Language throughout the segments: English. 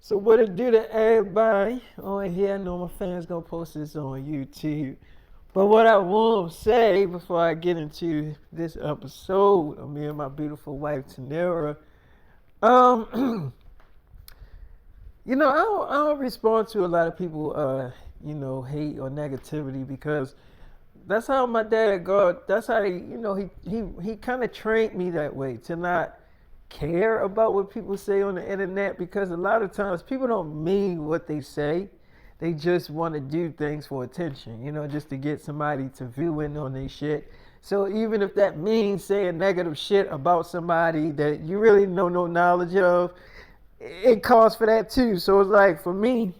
So what it do to everybody on here? I know my fans gonna post this on YouTube. But what I will say before I get into this episode of me and my beautiful wife tnerra, um, I don't respond to a lot of people, hate or negativity because that's how my dad got. That's how he kind of trained me that way to not care about what people say on the internet because a lot of times people don't mean what they say. They just want to do things for attention, just to get somebody to view in on their shit. So even if that means saying negative shit about somebody that you really know no knowledge of, it calls for that too. So it's like for me,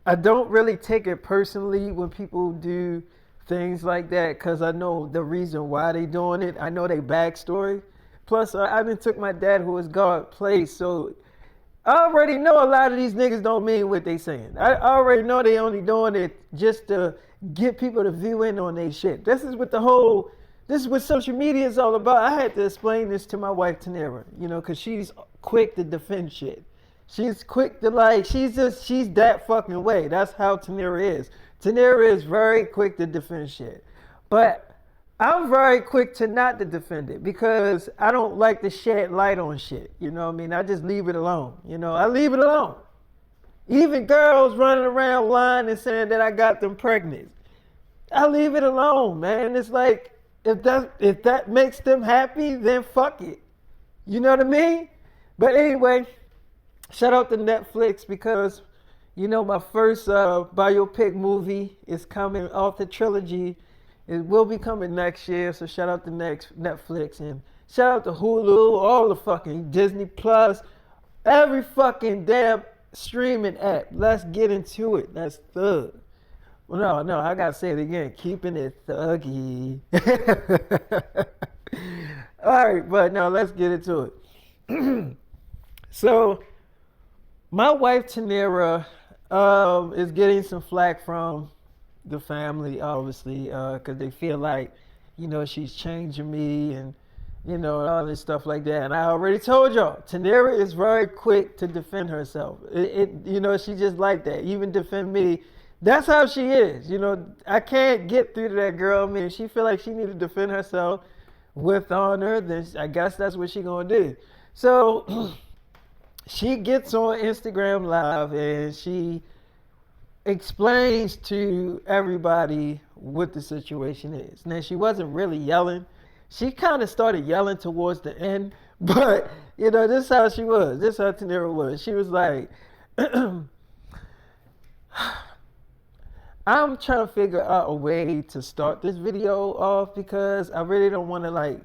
I don't really take it personally when people do things like that because I know the reason why they doing it. I know their backstory. Plus, I done took my dad who was God place, so I already know a lot of these niggas don't mean what they saying. I already know they only doing it just to get people to view in on their shit. This is what social media is all about. I had to explain this to my wife tnerra, because she's quick to defend shit. She's quick to she's that fucking way. That's how tnerra is. Tnerra is very quick to defend shit. But I'm very quick to not to defend it because I don't like to shed light on shit. You know what I mean? I just leave it alone. I leave it alone. Even girls running around lying and saying that I got them pregnant. I leave it alone, man. It's like if that makes them happy, then fuck it. You know what I mean? But anyway, shout out to Netflix because my first biopic movie is coming off the trilogy. It will be coming next year, so shout out to Netflix and shout out to Hulu, all the fucking Disney Plus, every fucking damn streaming app. Let's get into it. That's thug. Well, no, I gotta say it again. Keeping it thuggy. All right, but no, let's get into it. So, my wife tnerra is getting some flack from the family, obviously, because they feel like, she's changing me and, all this stuff like that. And I already told y'all, tnerra is very quick to defend herself. She just like that, even defend me. That's how she is. I can't get through to that girl. I mean, if she feel like she need to defend herself with honor, then I guess that's what she gonna do. So she gets on Instagram Live and she explains to everybody what the situation is. Now, she wasn't really yelling. She kind of started yelling towards the end, but, this is how she was. This is how tnerra was. She was like, I'm trying to figure out a way to start this video off because I really don't want to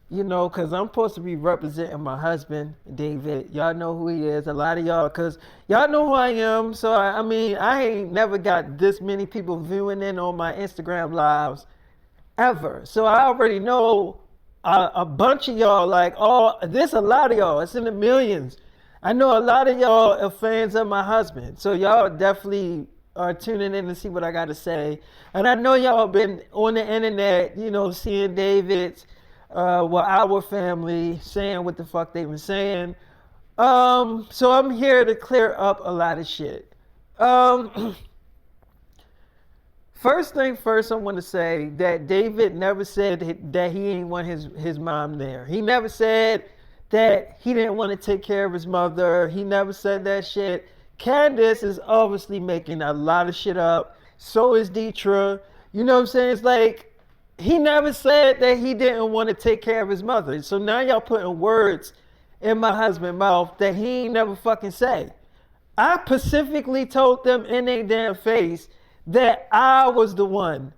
because I'm supposed to be representing my husband, David. Y'all know who he is. A lot of y'all, because y'all know who I am. So, I ain't never got this many people viewing in on my Instagram lives ever. So, I already know a bunch of y'all, there's a lot of y'all. It's in the millions. I know a lot of y'all are fans of my husband. So, y'all definitely are tuning in to see what I got to say. And I know y'all been on the internet, seeing David's our family saying what the fuck they been saying. So I'm here to clear up a lot of shit. First thing first, I want to say that David never said that he ain't want his mom there. He never said that he didn't want to take care of his mother. He never said that shit. Candace is obviously making a lot of shit up. So is Deetra. You know what I'm saying? It's like, he never said that he didn't want to take care of his mother. So now y'all putting words in my husband's mouth that he ain't never fucking say. I specifically told them in their damn face that I was the one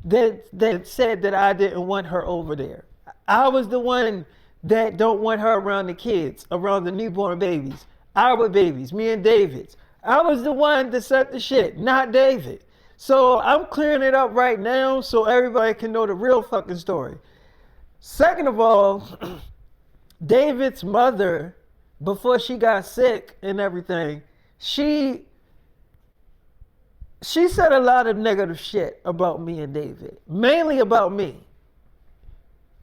that said that I didn't want her over there. I was the one that don't want her around the kids, around the newborn babies, our babies, me and David's. I was the one that said the shit, not David. So I'm clearing it up right now so everybody can know the real fucking story. Second of all, David's mother, before she got sick and everything, she said a lot of negative shit about me and David, mainly about me.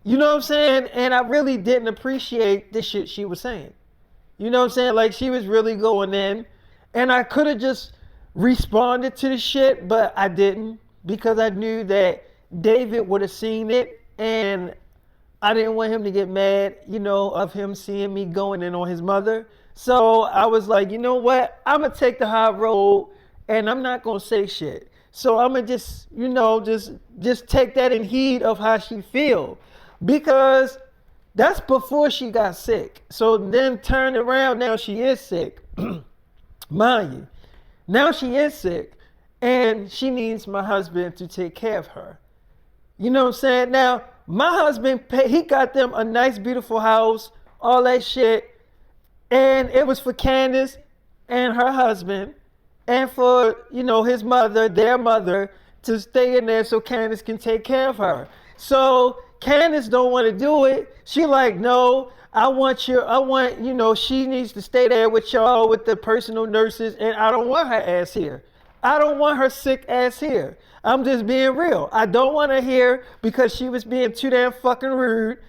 You know what I'm saying? And I really didn't appreciate the shit she was saying. You know what I'm saying? Like she was really going in. And I could have just responded to the shit, but I didn't because I knew that David would have seen it and I didn't want him to get mad, of him seeing me going in on his mother. So I was like, you know what? I'm gonna take the high road and I'm not gonna say shit. So I'm gonna just, just take that in heed of how she feel. Because that's before she got sick. So then turn around, now she is sick. Mind you. Now she is sick and she needs my husband to take care of her. You know what I'm saying? Now, my husband, he got them a nice, beautiful house, all that shit. And it was for Candace and her husband and for, his mother, their mother, to stay in there so Candace can take care of her. So Candace don't want to do it. She like, no, she needs to stay there with y'all, with the personal nurses, and I don't want her ass here. I don't want her sick ass here. I'm just being real. I don't want her here because she was being too damn fucking rude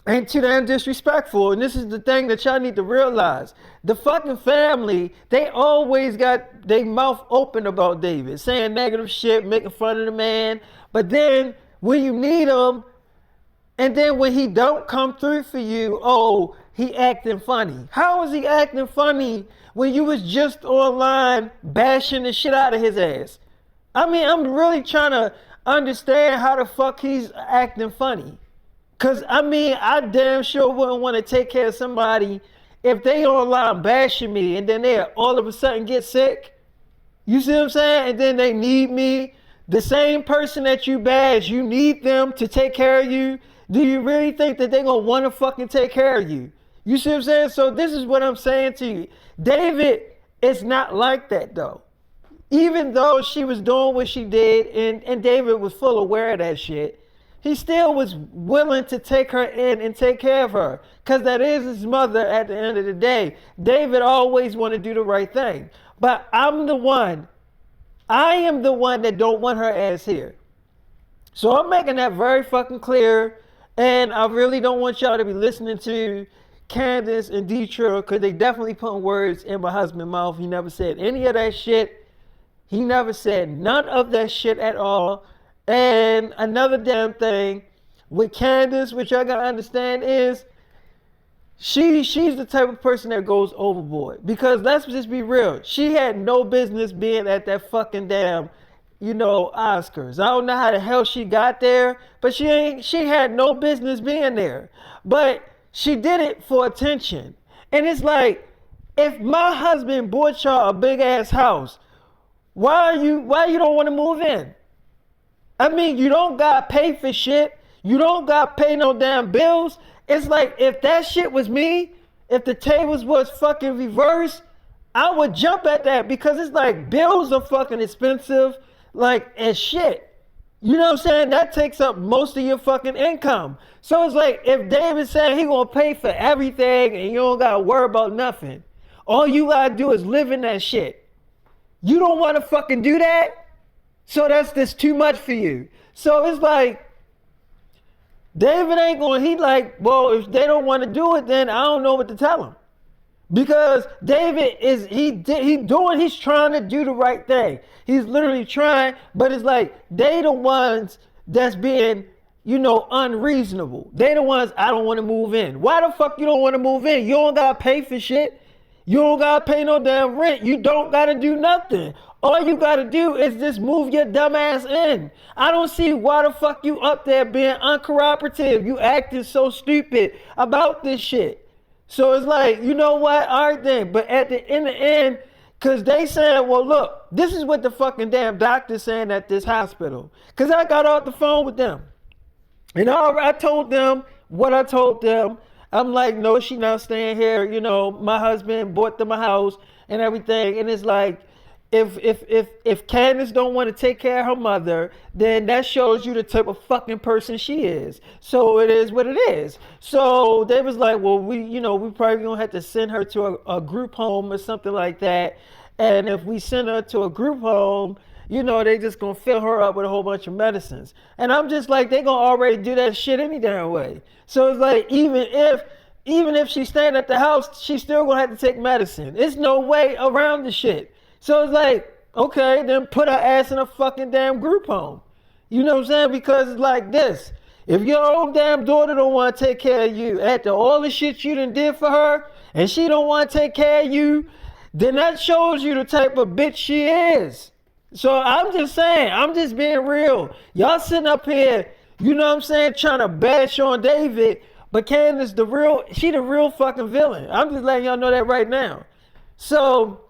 and too damn disrespectful. And this is the thing that y'all need to realize. The fucking family, they always got their mouth open about David, saying negative shit, making fun of the man. But then when you need him, and then when he don't come through for you, oh, he acting funny. How is he acting funny when you was just online bashing the shit out of his ass? I mean, I'm really trying to understand how the fuck he's acting funny. Cause I mean, I damn sure wouldn't want to take care of somebody if they online bashing me and then they all of a sudden get sick. You see what I'm saying? And then they need me. The same person that you bash, you need them to take care of you. Do you really think that they're going to want to fucking take care of you? You see what I'm saying? So this is what I'm saying to you. David is not like that though. Even though she was doing what she did and David was full aware of that shit, he still was willing to take her in and take care of her. Because that is his mother at the end of the day. David always want to do the right thing. But I am the one that don't want her ass here. So I'm making that very fucking clear. And I really don't want y'all to be listening to Candace and Deetra because they definitely putting words in my husband's mouth. He never said any of that shit. He never said none of that shit at all. And another damn thing with Candace, which y'all gotta understand is she's the type of person that goes overboard. Because let's just be real. She had no business being at that fucking damn Oscars. I don't know how the hell she got there, but she had no business being there. But she did it for attention. And it's like, if my husband bought y'all a big ass house, why you don't want to move in? I mean, you don't gotta pay for shit. You don't gotta pay no damn bills. It's like, if that shit was me, if the tables was fucking reversed, I would jump at that because it's like bills are fucking expensive. Like, as shit. You know what I'm saying? That takes up most of your fucking income. So it's like, if David said he gonna pay for everything and you don't gotta worry about nothing, all you gotta do is live in that shit. You don't wanna fucking do that? So that's just too much for you. So it's like, David ain't gonna, he like, well, if they don't wanna do it, then I don't know what to tell them. Because David he's trying to do the right thing. He's literally trying, but it's like they the ones that's being, unreasonable. They the ones I don't want to move in. Why the fuck you don't want to move in? You don't gotta pay for shit. You don't gotta pay no damn rent. You don't gotta do nothing. All you gotta do is just move your dumb ass in. I don't see why the fuck you up there being uncooperative. You acting so stupid about this shit. So it's like, you know what? All right then. But in the end, because they said, well, look, this is what the fucking damn doctor's saying at this hospital. Because I got off the phone with them. And I told them what I told them. I'm like, no, she not staying here. My husband bought them a house and everything. And it's like, if Candace don't want to take care of her mother, then that shows you the type of fucking person she is. So it is what it is. So they was like, well, we probably gonna have to send her to a group home or something like that. And if we send her to a group home, they just gonna fill her up with a whole bunch of medicines. And I'm just like, they gonna already do that shit any damn way. So it's like, even even if she's staying at the house, she's still gonna have to take medicine. There's no way around the shit. So it's like, okay, then put her ass in a fucking damn group home. You know what I'm saying? Because it's like this. If your own damn daughter don't want to take care of you after all the shit you done did for her, and she don't want to take care of you, then that shows you the type of bitch she is. So I'm just saying, I'm just being real. Y'all sitting up here, you know what I'm saying, trying to bash on David, but Candace she the real fucking villain. I'm just letting y'all know that right now. So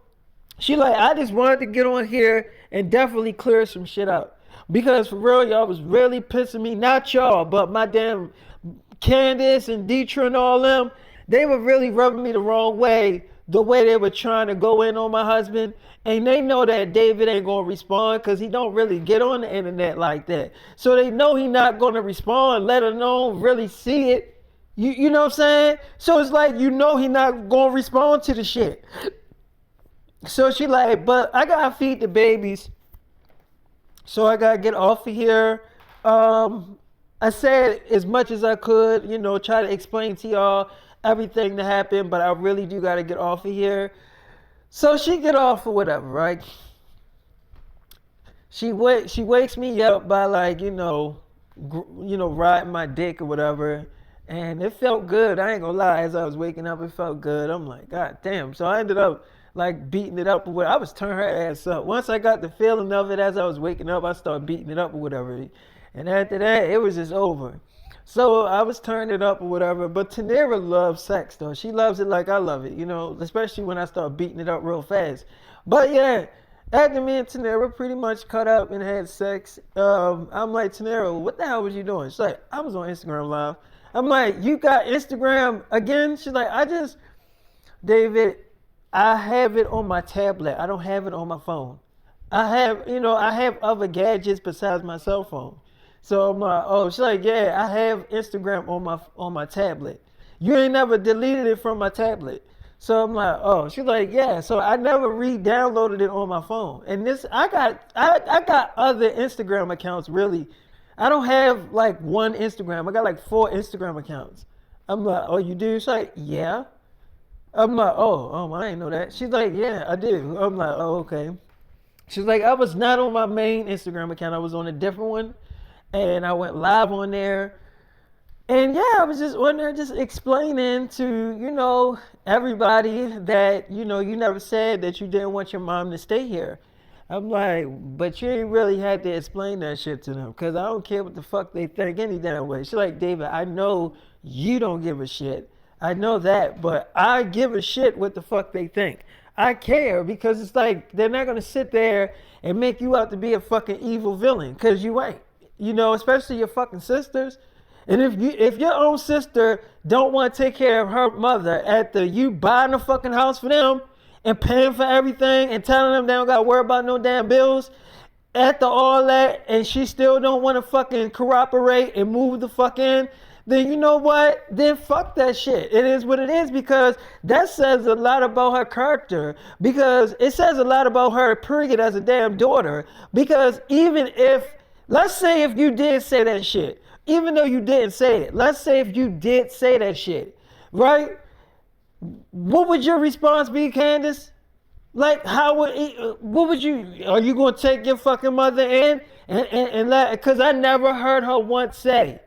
she like, I just wanted to get on here and definitely clear some shit up. Because for real, y'all was really pissing me, not y'all, but my damn Candace and Deetra and all them, they were really rubbing me the wrong way, the way they were trying to go in on my husband. And they know that David ain't gonna respond because he don't really get on the internet like that. So they know he not gonna respond, let alone really see it. You know what I'm saying? So it's like, you know he not gonna respond to the shit. So she like, but I gotta feed the babies. So I gotta get off of here. I said as much as I could, you know, try to explain to y'all everything that happened, but I really do gotta get off of here. So she get off or whatever, right? She wakes me up by like, you know, riding my dick or whatever, and it felt good. I ain't gonna lie. As I was waking up, it felt good. I'm like, God damn. So I ended up like beating it up or whatever. I was turning her ass up. Once I got the feeling of it as I was waking up, I started beating it up or whatever. And after that, it was just over. So I was turning it up or whatever. But tnerra loves sex though. She loves it like I love it, you know, especially when I start beating it up real fast. But yeah, after me and tnerra pretty much cut up and had sex, I'm like, tnerra, what the hell was you doing? She's like, I was on Instagram Live. I'm like, you got Instagram again? She's like, David, I have it on my tablet. I don't have it on my phone. I have other gadgets besides my cell phone. So I'm like, oh, she's like, yeah, I have Instagram on my tablet. You ain't never deleted it from my tablet. So I'm like, oh, she's like, yeah. So I never re-downloaded it on my phone. And I got other Instagram accounts really. I don't have like one Instagram. I got like 4 Instagram accounts. I'm like, oh, you do? She's like, yeah. I'm like, oh, I didn't know that. She's like, yeah, I do. I'm like, oh, okay. She's like, I was not on my main Instagram account. I was on a different one. And I went live on there. And yeah, I was just on there just explaining to, you know, everybody that, you know, you never said that you didn't want your mom to stay here. I'm like, but you ain't really had to explain that shit to them because I don't care what the fuck they think any damn way. She's like, David, I know you don't give a shit. I know that, but I give a shit what the fuck they think. I care because it's like they're not gonna sit there and make you out to be a fucking evil villain because you ain't. You know, especially your fucking sisters. And if your own sister don't want to take care of her mother after you buying a fucking house for them and paying for everything and telling them they don't got to worry about no damn bills, after all that, and she still don't want to fucking cooperate and move the fuck in, then you know what? Then fuck that shit. It is what it is because that says a lot about her character. Because it says a lot about her period as a damn daughter. Because even if, let's say if you did say that shit, even though you didn't say it, let's say if you did say that shit, right? What would your response be, Candace? Like, what would you, are you going to take your fucking mother in and let, because I never heard her once say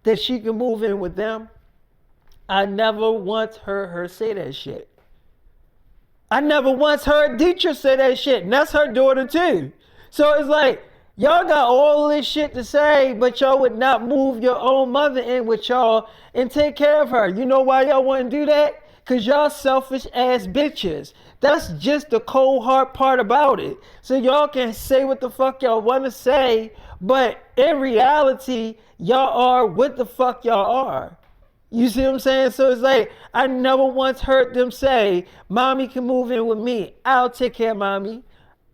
that she can move in with them. I never once heard her say that shit. I never once heard Deetra say that shit, and that's her daughter too. So it's like, y'all got all this shit to say, but y'all would not move your own mother in with y'all and take care of her. You know why y'all wouldn't do that? Because y'all selfish ass bitches. That's just the cold hard part about it. So y'all can say what the fuck y'all want to say, but in reality, y'all are what the fuck y'all are. You see what I'm saying? So it's like, I never once heard them say, mommy can move in with me. I'll take care of mommy.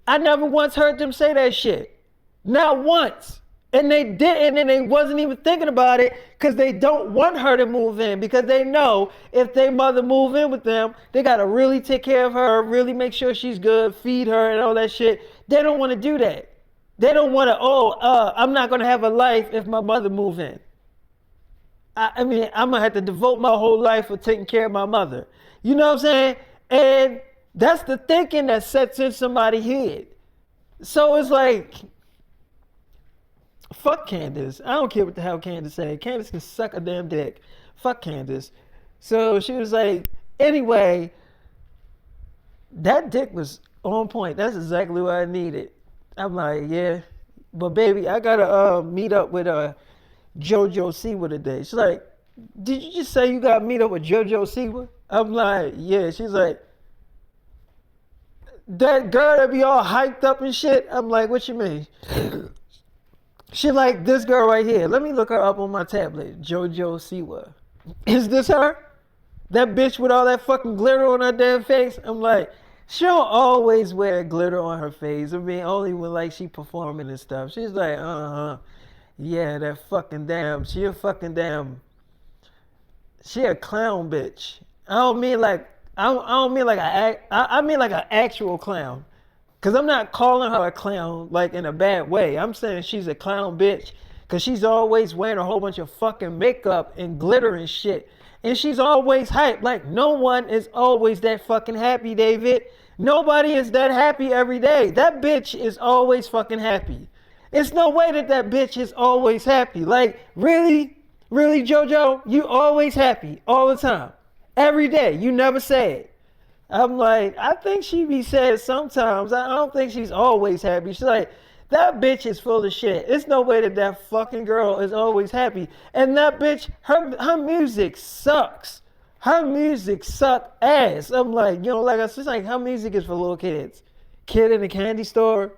I never once heard them say that shit. Not once. And they didn't, and they wasn't even thinking about it because they don't want her to move in because they know if their mother move in with them, they got to really take care of her, really make sure she's good, feed her and all that shit. They don't want to do that. They don't want to, I'm not going to have a life if my mother move in. I mean, I'm gonna have to devote my whole life for taking care of my mother. You know what I'm saying? And that's the thinking that sets in somebody's head. So it's like, fuck Candace. I don't care what the hell Candace said. Candace can suck a damn dick. Fuck Candace. So she was like, anyway, that dick was on point. That's exactly what I needed. I'm like, yeah. But baby, I gotta meet up with Jojo Siwa today. She's like, did you just say you got to meet up with Jojo Siwa? I'm like, yeah. She's like, that girl that be all hyped up and shit. I'm like, what you mean? She like, this girl right here. Let me look her up on my tablet. Jojo Siwa. Is this her? That bitch with all that fucking glitter on her damn face? I'm like, she don't always wear glitter on her face. I mean, only when like she performing and stuff. She's like, yeah, that fucking damn. She a clown bitch. I don't mean like I don't mean like I mean like an actual clown. Cause I'm not calling her a clown like in a bad way. I'm saying she's a clown bitch. Cause she's always wearing a whole bunch of fucking makeup and glitter and shit. And she's always hyped. Like no one is always that fucking happy, David. Nobody is that happy every day. That bitch is always fucking happy. It's no way that that bitch is always happy. Like really? Really, JoJo? You always happy all the time. Every day. You never sad. I'm like, I think she be sad sometimes. I don't think she's always happy. She's like, that bitch is full of shit. It's no way that that fucking girl is always happy. And that bitch, her music sucks. Her music suck ass. I'm like, you know, like I said, like her music is for little kids. Kid in the candy store,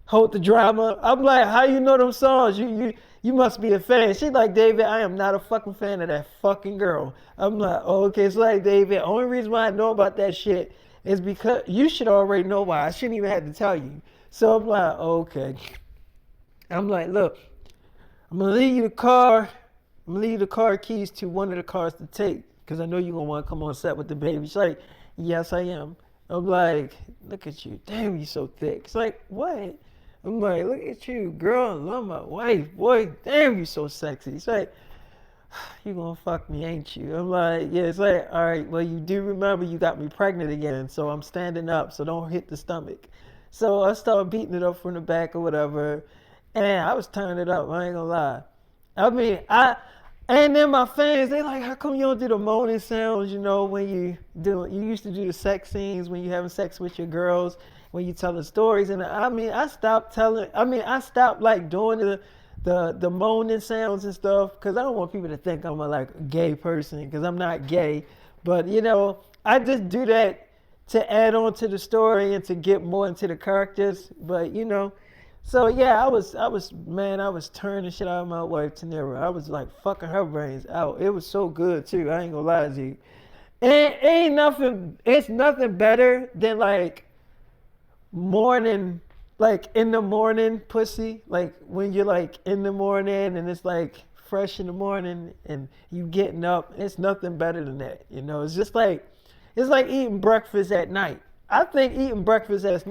Hold the Drama. I'm like, how you know them songs? You must be a fan. She's like, David, I am not a fucking fan of that fucking girl. I'm like, oh, okay. It's like, David, only reason why I know about that shit is because you should already know why. I shouldn't even have to tell you. So I'm like, okay. I'm like, look, I'm gonna leave you the car. I'm gonna leave you the car keys to one of the cars to take because I know you're gonna want to come on set with the baby. She's like, yes, I am. I'm like, look at you. Damn, you so thick. It's like, what? I'm like, look at you, girl. I love my wife. Boy, damn, you so sexy. It's like, you gonna fuck me, ain't you? I'm like, yeah. It's like, all right, well, you do remember you got me pregnant again, so I'm standing up, so don't hit the stomach. So I started beating it up from the back or whatever, and I was turning it up. I ain't gonna lie. I mean, and then my fans, they like, how come you don't do the moaning sounds, you know, when you used to do the sex scenes when you having sex with your girls, when you telling stories. And I mean, I stopped like doing the moaning sounds and stuff because I don't want people to think I'm a like gay person because I'm not gay. But, you know, I just do that to add on to the story and to get more into the characters. But, you know, so yeah, I was turning shit out of my wife, tnerra. I was like fucking her brains out. It was so good too. I ain't gonna lie to you. And it's nothing better than like morning, like in the morning pussy. Like when you're like in the morning and it's like fresh in the morning and you getting up. It's nothing better than that. You know, it's it's like eating breakfast at night. I think eating breakfast at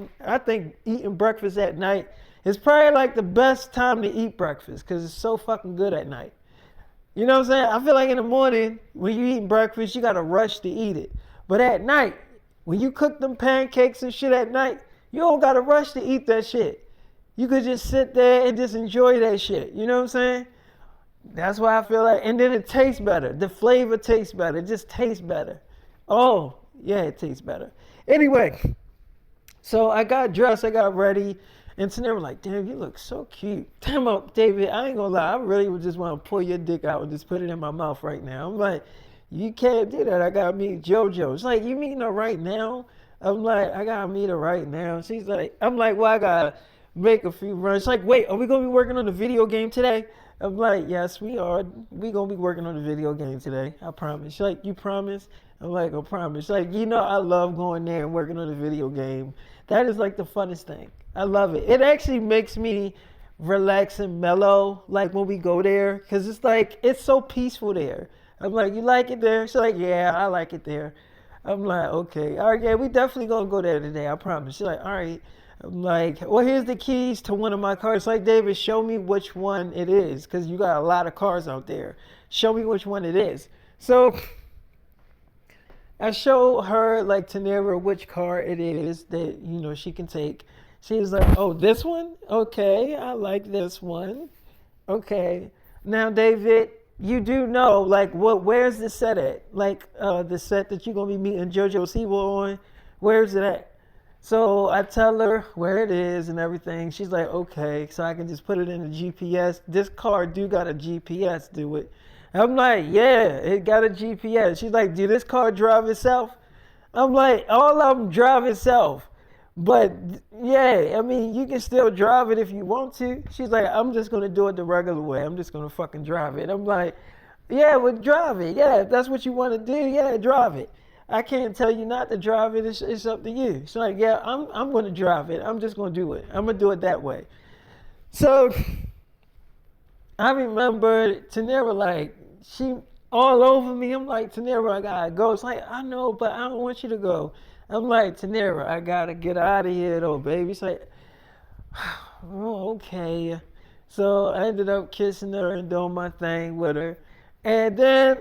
night is probably like the best time to eat breakfast because it's so fucking good at night. You know what I'm saying? I feel like in the morning when you eat breakfast, you gotta rush to eat it. But at night, when you cook them pancakes and shit at night, you don't gotta rush to eat that shit. You could just sit there and just enjoy that shit. You know what I'm saying? That's why I feel like, and then it tastes better. The flavor tastes better. It just tastes better. Oh, yeah, it tastes better. Anyway, so I got dressed, I got ready, and tnerra was like, damn, you look so cute. Damn up, David, I ain't gonna lie, I really would just want to pull your dick out and just put it in my mouth right now. I'm like, you can't do that. I gotta meet JoJo. It's like, you meeting her right now? I'm like, I gotta meet her right now. She's like, I'm like, well, I gotta make a few runs. She's like, wait, are we gonna be working on the video game today? I'm like, yes, we are. We gonna be working on the video game today. I promise. She's like, you promise? I'm like, I promise. She's like, you know, I love going there and working on the video game. That is like the funnest thing. I love it. It actually makes me relax and mellow, like when we go there, because it's like, it's so peaceful there. I'm like, you like it there? She's like, yeah, I like it there. I'm like, okay, all right, yeah, we definitely gonna go there today, I promise. She's like, all right. I'm like, well, here's the keys to one of my cars. Like, David, show me which one it is, because you got a lot of cars out there. Show me which one it is. So I show her like tnerra which car it is that she can take. She's like, "Oh, this one? Okay, I like this one. Okay. Now, David, you do know like where's the set at? Like the set that you're gonna be meeting Jojo Siwa on. Where's it at?" So I tell her where it is and everything. She's like, "Okay," so I can just put it in the GPS. This car do got a GPS, do it? I'm like, "Yeah, it got a GPS." She's like, "Do this car drive itself?" I'm like, "All of them drive itself." But yeah, I mean, you can still drive it if you want to. She's like, "I'm just gonna do it the regular way. I'm just gonna fucking drive it." I'm like, "Yeah, well, drive it. Yeah, if that's what you want to do, yeah, drive it. I can't tell you not to drive it. It's up to you." She's like, "Yeah, I'm gonna drive it. I'm just gonna do it. I'm gonna do it that way." So I remember tnerra like she all over me. I'm like, "tnerra, I gotta go." It's like, "I know, but I don't want you to go." I'm like, "tnerra, I gotta get out of here though, baby." It's like, "Oh, okay." So I ended up kissing her and doing my thing with her. And then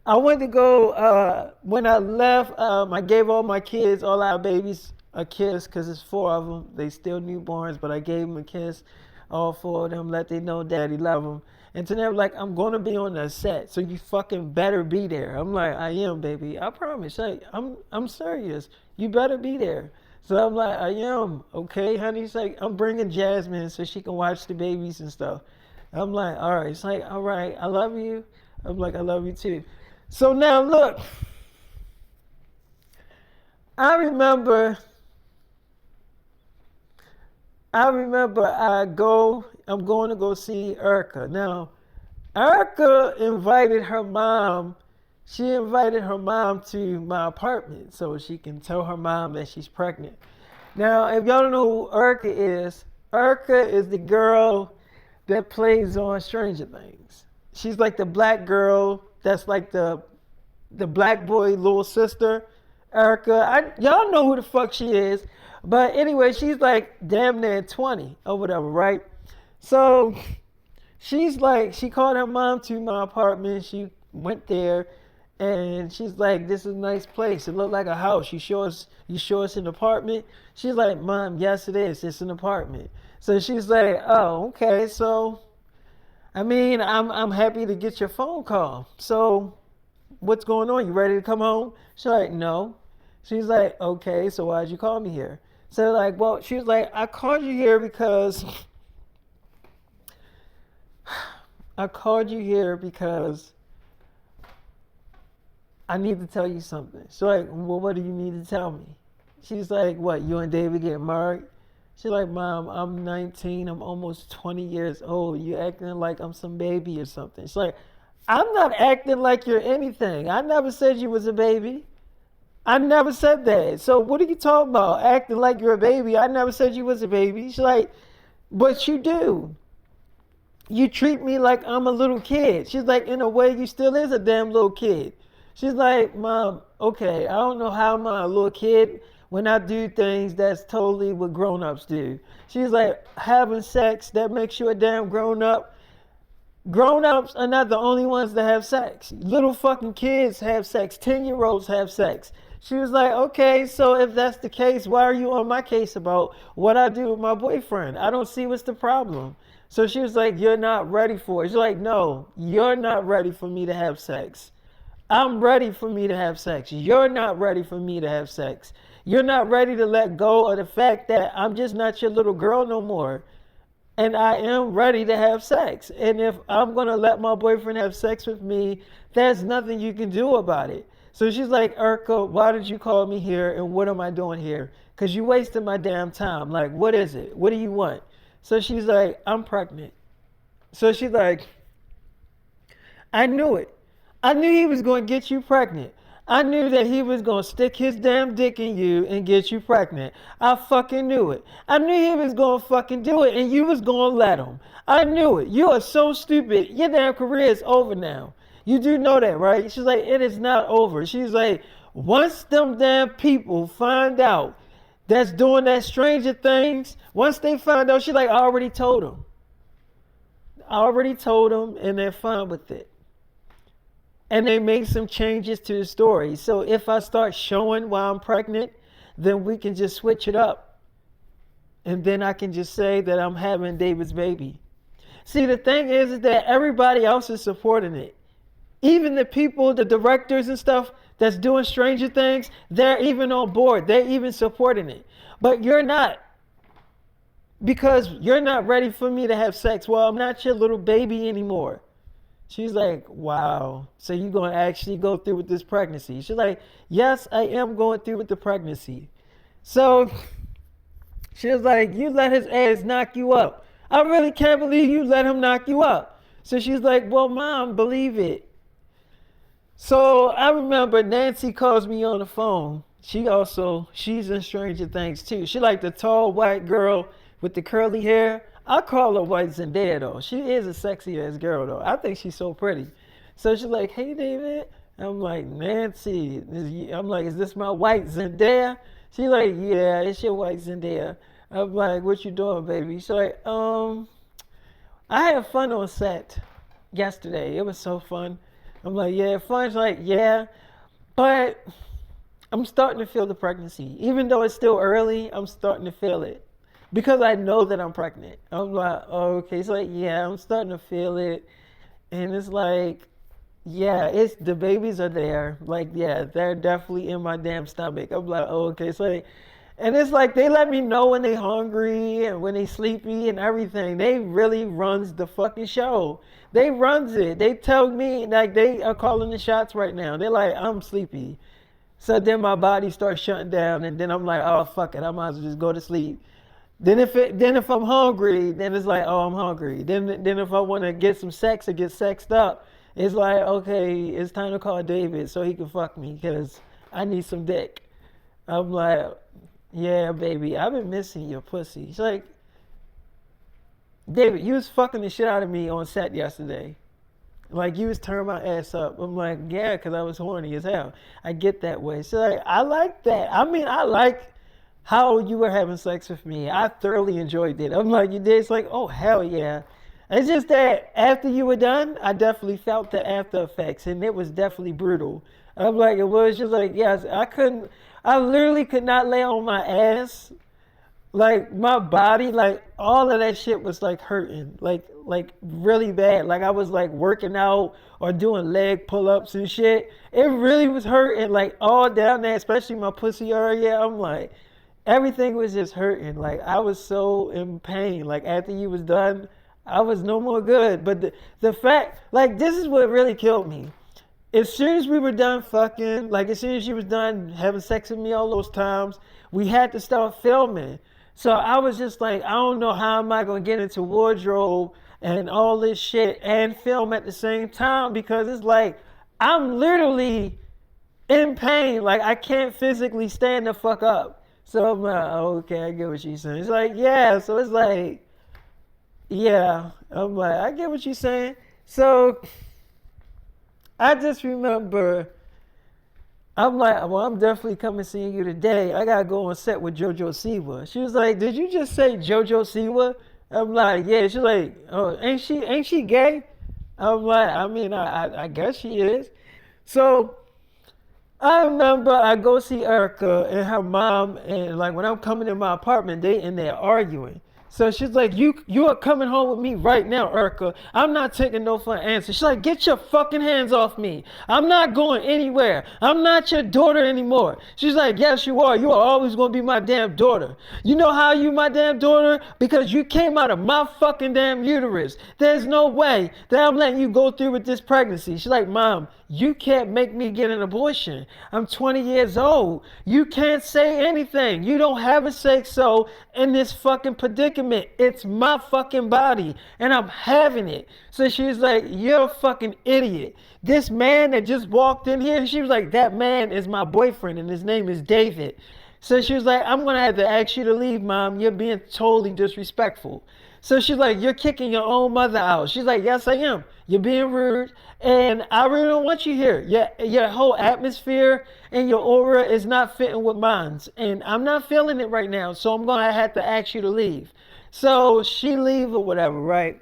I went to go, when I left, I gave all my kids, all our babies, a kiss because it's four of them. They still newborns, but I gave them a kiss, all four of them, let they know daddy love them. And to them, like, "I'm going to be on the set, so you fucking better be there." I'm like, "I am, baby. I promise. Like, I'm serious. You better be there." So I'm like, "I am." "Okay, honey." He's like, "I'm bringing Jasmine so she can watch the babies and stuff." I'm like, "All right." It's like, "All right, I love you." I'm like, "I love you too." So now look, I remember, I'm going to go see Erica. Now, Erica invited her mom, she invited her mom to my apartment so she can tell her mom that she's pregnant. Now, if y'all don't know who Erica is the girl that plays on Stranger Things. She's like the black girl that's like the black boy little sister, Erica. Y'all know who the fuck she is. But anyway, she's like damn near 20 or whatever, right? So she's like, she called her mom to my apartment. She went there and she's like, "This is a nice place. It looked like a house. You sure it's an apartment?" She's like, "Mom, yes it is. It's an apartment." So she's like, "Oh, okay. So I mean, I'm happy to get your phone call. So what's going on? You ready to come home?" She's like, "No." She's like, "Okay, so why'd you call me here?" So like, well, she was like, "I called you here because I called you here because I need to tell you something." So like, "Well, what do you need to tell me?" She's like, "What, you and David get married?" She's like, "Mom, I'm 19. I'm almost 20 years old. You acting like I'm some baby or something." It's like, "I'm not acting like you're anything. I never said you was a baby. I never said that. So what are you talking about? Acting like you're a baby. I never said you was a baby." She's like, "But you do. You treat me like I'm a little kid." She's like, "In a way, you still is a damn little kid." She's like, "Mom, okay, I don't know how I'm a little kid when I do things that's totally what grown-ups do." She's like, "Having sex, that makes you a damn grown-up. Grown-ups are not the only ones that have sex. Little fucking kids have sex. 10-year-olds have sex." She was like, "Okay, so if that's the case, why are you on my case about what I do with my boyfriend? I don't see what's the problem." So she was like, "You're not ready for it." She's like, "No, you're not ready for me to have sex. I'm ready for me to have sex. You're not ready for me to have sex. You're not ready to let go of the fact that I'm just not your little girl no more. And I am ready to have sex. And if I'm going to let my boyfriend have sex with me, there's nothing you can do about it." So she's like, "Erica, why did you call me here and what am I doing here? Because you wasted my damn time. Like, what is it? What do you want?" So she's like, "I'm pregnant." So she's like, "I knew it. I knew he was going to get you pregnant. I knew that he was going to stick his damn dick in you and get you pregnant. I fucking knew it. I knew he was going to fucking do it and you was going to let him. I knew it. You are so stupid. Your damn career is over now. You do know that, right?" She's like, "It is not over." She's like, "Once them damn people find out that's doing that stranger things, once they find out," she's like, "I already told them. I already told them and they're fine with it." and they made some changes to the story. So if I start showing why I'm pregnant, then we can just switch it up. And then I can just say that I'm having David's baby. See, the thing is that everybody else is supporting it. Even the people, the directors and stuff that's doing Stranger Things, they're even on board. They're even supporting it. But you're not. Because you're not ready for me to have sex. Well, I'm not your little baby anymore. She's like, wow. So you're going to actually go through with this pregnancy? She's like, yes, I am going through with the pregnancy. So she was like, you let his ass knock you up. I really can't believe you let him knock you up. So she's like, well, Mom, believe it. So I remember Nancy calls me on the phone. She's in Stranger Things too. She like the tall white girl with the curly hair. I call her White Zendaya though. She is a sexy ass girl though. I think she's so pretty. So she's like, hey David. I'm like, Nancy. I'm like, is this my White Zendaya? She's like, yeah, it's your White Zendaya. I'm like, what you doing, baby? She's like, I had fun on set yesterday. It was so fun. I'm like, yeah, fun. She's like, yeah, but I'm starting to feel the pregnancy. Even though it's still early, I'm starting to feel it. Because I know that I'm pregnant. I'm like, oh, okay. It's like, yeah, I'm starting to feel it. And it's like, yeah, it's the babies are there. Like, yeah, they're definitely in my damn stomach. I'm like, oh, okay. It's like, and it's like they let me know when they hungry and when they sleepy and everything. They really runs the fucking show. They runs it. They tell me like they are calling the shots right now. They're like, I'm sleepy. So then my body starts shutting down and then I'm like, oh fuck it, I might as well just go to sleep. Then if I'm hungry, then it's like, oh, I'm hungry. Then if I want to get some sex or get sexed up, it's like, okay, it's time to call David so he can fuck me because I need some dick. I'm like, yeah, baby, I've been missing your pussy. She's like, David, you was fucking the shit out of me on set yesterday. Like, you was turning my ass up. I'm like, yeah, because I was horny as hell. I get that way. She's like, I like that. I mean, I like how you were having sex with me. I thoroughly enjoyed it. I'm like, you did? It's like, oh, hell yeah. It's just that after you were done, I definitely felt the after effects, and it was definitely brutal. I'm like, it was just like, yes, I literally could not lay on my ass. Like, my body, like, all of that shit was, like, hurting. Like, really bad. Like, I was, like, working out or doing leg pull-ups and shit. It really was hurting, like, all down there, especially my pussy area. I'm like, everything was just hurting. Like, I was so in pain. Like, after you was done, I was no more good. But the fact, like, this is what really killed me. As soon as we were done fucking, like, as soon as she was done having sex with me all those times, we had to start filming. So I was just like, I don't know how am I going to get into wardrobe and all this shit and film at the same time because it's like, I'm literally in pain. Like, I can't physically stand the fuck up. So I'm like, oh, okay, I get what she's saying. It's like, yeah. So it's like, yeah. I'm like, I get what you're saying. So I just remember, I'm like, well, I'm definitely coming seeing you today. I gotta go on set with Jojo Siwa. She was like, did you just say Jojo Siwa? I'm like, yeah. She's like, oh, ain't she gay? I'm like, I mean, I guess she is. So I remember I go see Erica and her mom, and like when I'm coming in my apartment, they in there arguing. So she's like, you are coming home with me right now, Erica. I'm not taking no for an answer. She's like, get your fucking hands off me. I'm not going anywhere. I'm not your daughter anymore. She's like, yes, you are. You are always going to be my damn daughter. You know how you my damn daughter? Because you came out of my fucking damn uterus. There's no way that I'm letting you go through with this pregnancy. She's like, Mom, you can't make me get an abortion. I'm 20 years old. You can't say anything. You don't have a say so in this fucking predicament. It's my fucking body and I'm having it. So she's like, you're a fucking idiot. This man that just walked in here, she was like, that man is my boyfriend and his name is David. So she was like, I'm going to have to ask you to leave, Mom. You're being totally disrespectful. So she's like, you're kicking your own mother out. She's like, yes, I am. You're being rude. And I really don't want you here. Your whole atmosphere and your aura is not fitting with mine. And I'm not feeling it right now. So I'm going to have to ask you to leave. So she leave or whatever, right?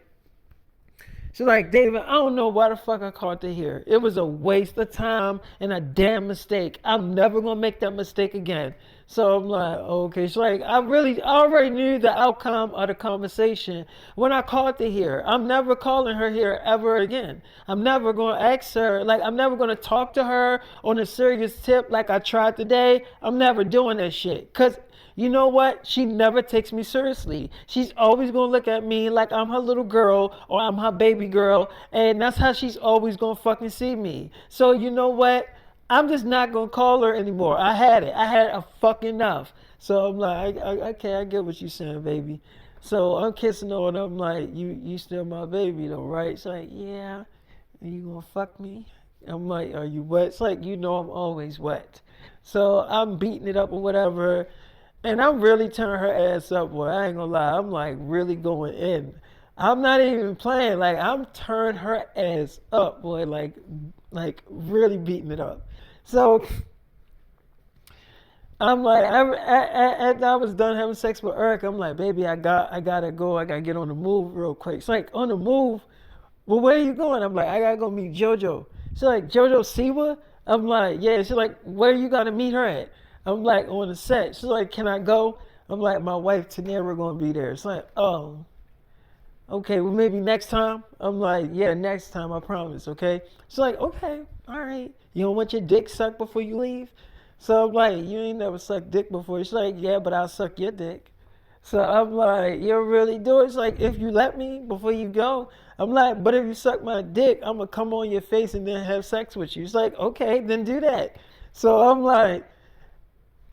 She's like, David, I don't know why the fuck I called her here. It was a waste of time and a damn mistake. I'm never gonna make that mistake again. So I'm like, okay. She's like, I already knew the outcome of the conversation when I called her here. I'm never calling her here ever again. I'm never gonna ask her, like, I'm never gonna talk to her on a serious tip like I tried today. I'm never doing that shit. Cause you know what? She never takes me seriously. She's always gonna look at me like I'm her little girl or I'm her baby girl, and that's how she's always gonna fucking see me. So you know what? I'm just not gonna call her anymore. I had it. I had a fucking enough. So I'm like, okay, I get what you're saying, baby. So I'm kissing her and I'm like, you still my baby though, right? She's like, yeah. You gonna fuck me? I'm like, are you wet? It's like, you know I'm always wet. So I'm beating it up or whatever. And I'm really tearing her ass up, boy. I ain't gonna lie. I'm like really going in. I'm not even playing. Like I'm tearing her ass up, boy. Like really beating it up. So I'm like, after I was done having sex with Eric, I'm like, baby, I gotta go. I gotta get on the move real quick. It's like on the move. Well, where are you going? I'm like, I gotta go meet Jojo. She's like, Jojo Siwa? I'm like, yeah. She's like, where you gotta meet her at? I'm like, on the set. She's like, can I go? I'm like, my wife tnerra gonna be there. It's like, oh, okay, well maybe next time. I'm like, yeah, next time, I promise, okay? She's like, okay, all right. You don't want your dick sucked before you leave? So I'm like, you ain't never sucked dick before. She's like, yeah, but I'll suck your dick. So I'm like, you'll really do it? It's like, if you let me before you go. I'm like, but if you suck my dick, I'm gonna come on your face and then have sex with you. It's like, okay, then do that. So I'm like,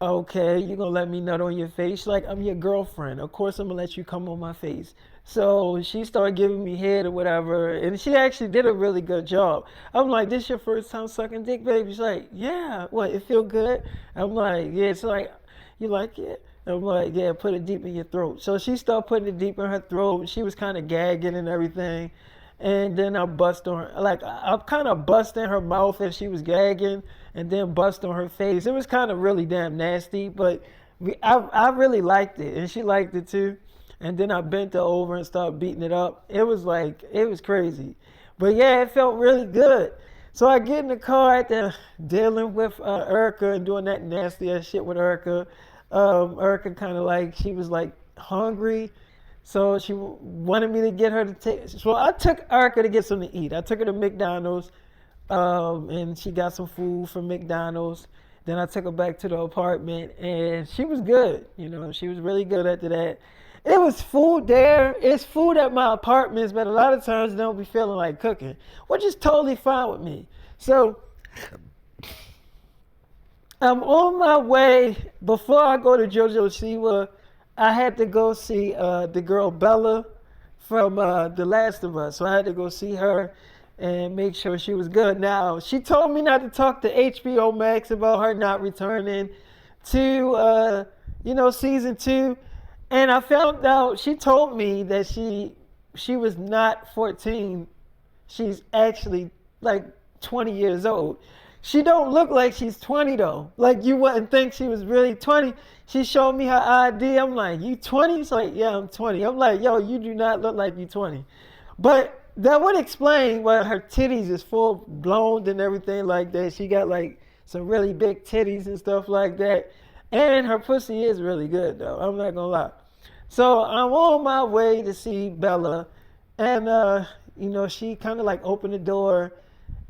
okay, you gonna let me nut on your face? Like, I'm your girlfriend. Of course I'm gonna let you come on my face. So she started giving me head or whatever, and she actually did a really good job. I'm like, this your first time sucking dick, baby? She's like, yeah. What, it feel good? I'm like, yeah. It's like, you like it? I'm like, yeah, put it deep in your throat. So she started putting it deep in her throat. She was kind of gagging and everything. And then I bust on her, like I kind of bust in her mouth as she was gagging, and then bust on her face. It was kind of really damn nasty, but I really liked it, and she liked it too. And then I bent her over and started beating it up. It was like, it was crazy. But yeah, it felt really good. So I get in the car after dealing with Erica and doing that nasty ass shit with Erica. Erica kind of like, she was like hungry. So she wanted me to get her to take. So I took Erica to get something to eat. I took her to McDonald's, and she got some food from McDonald's. Then I took her back to the apartment, and she was good. You know, she was really good after that. It was food there. It's food at my apartments, but a lot of times they don't be feeling like cooking, which is totally fine with me. So I'm on my way. Before I go to Jojo Siwa, I had to go see the girl Bella from The Last of Us. So I had to go see her and make sure she was good. Now, she told me not to talk to HBO Max about her not returning to, season 2. And I found out, she told me that she was not 14. She's actually like 20 years old. She don't look like she's 20 though. Like you wouldn't think she was really 20. She showed me her ID. I'm like, you 20? She's like, yeah, I'm 20. I'm like, yo, you do not look like you 20. But that would explain why her titties is full blown and everything like that. She got like some really big titties and stuff like that. And her pussy is really good though. I'm not gonna lie. So I'm on my way to see Bella. And she kind of like opened the door.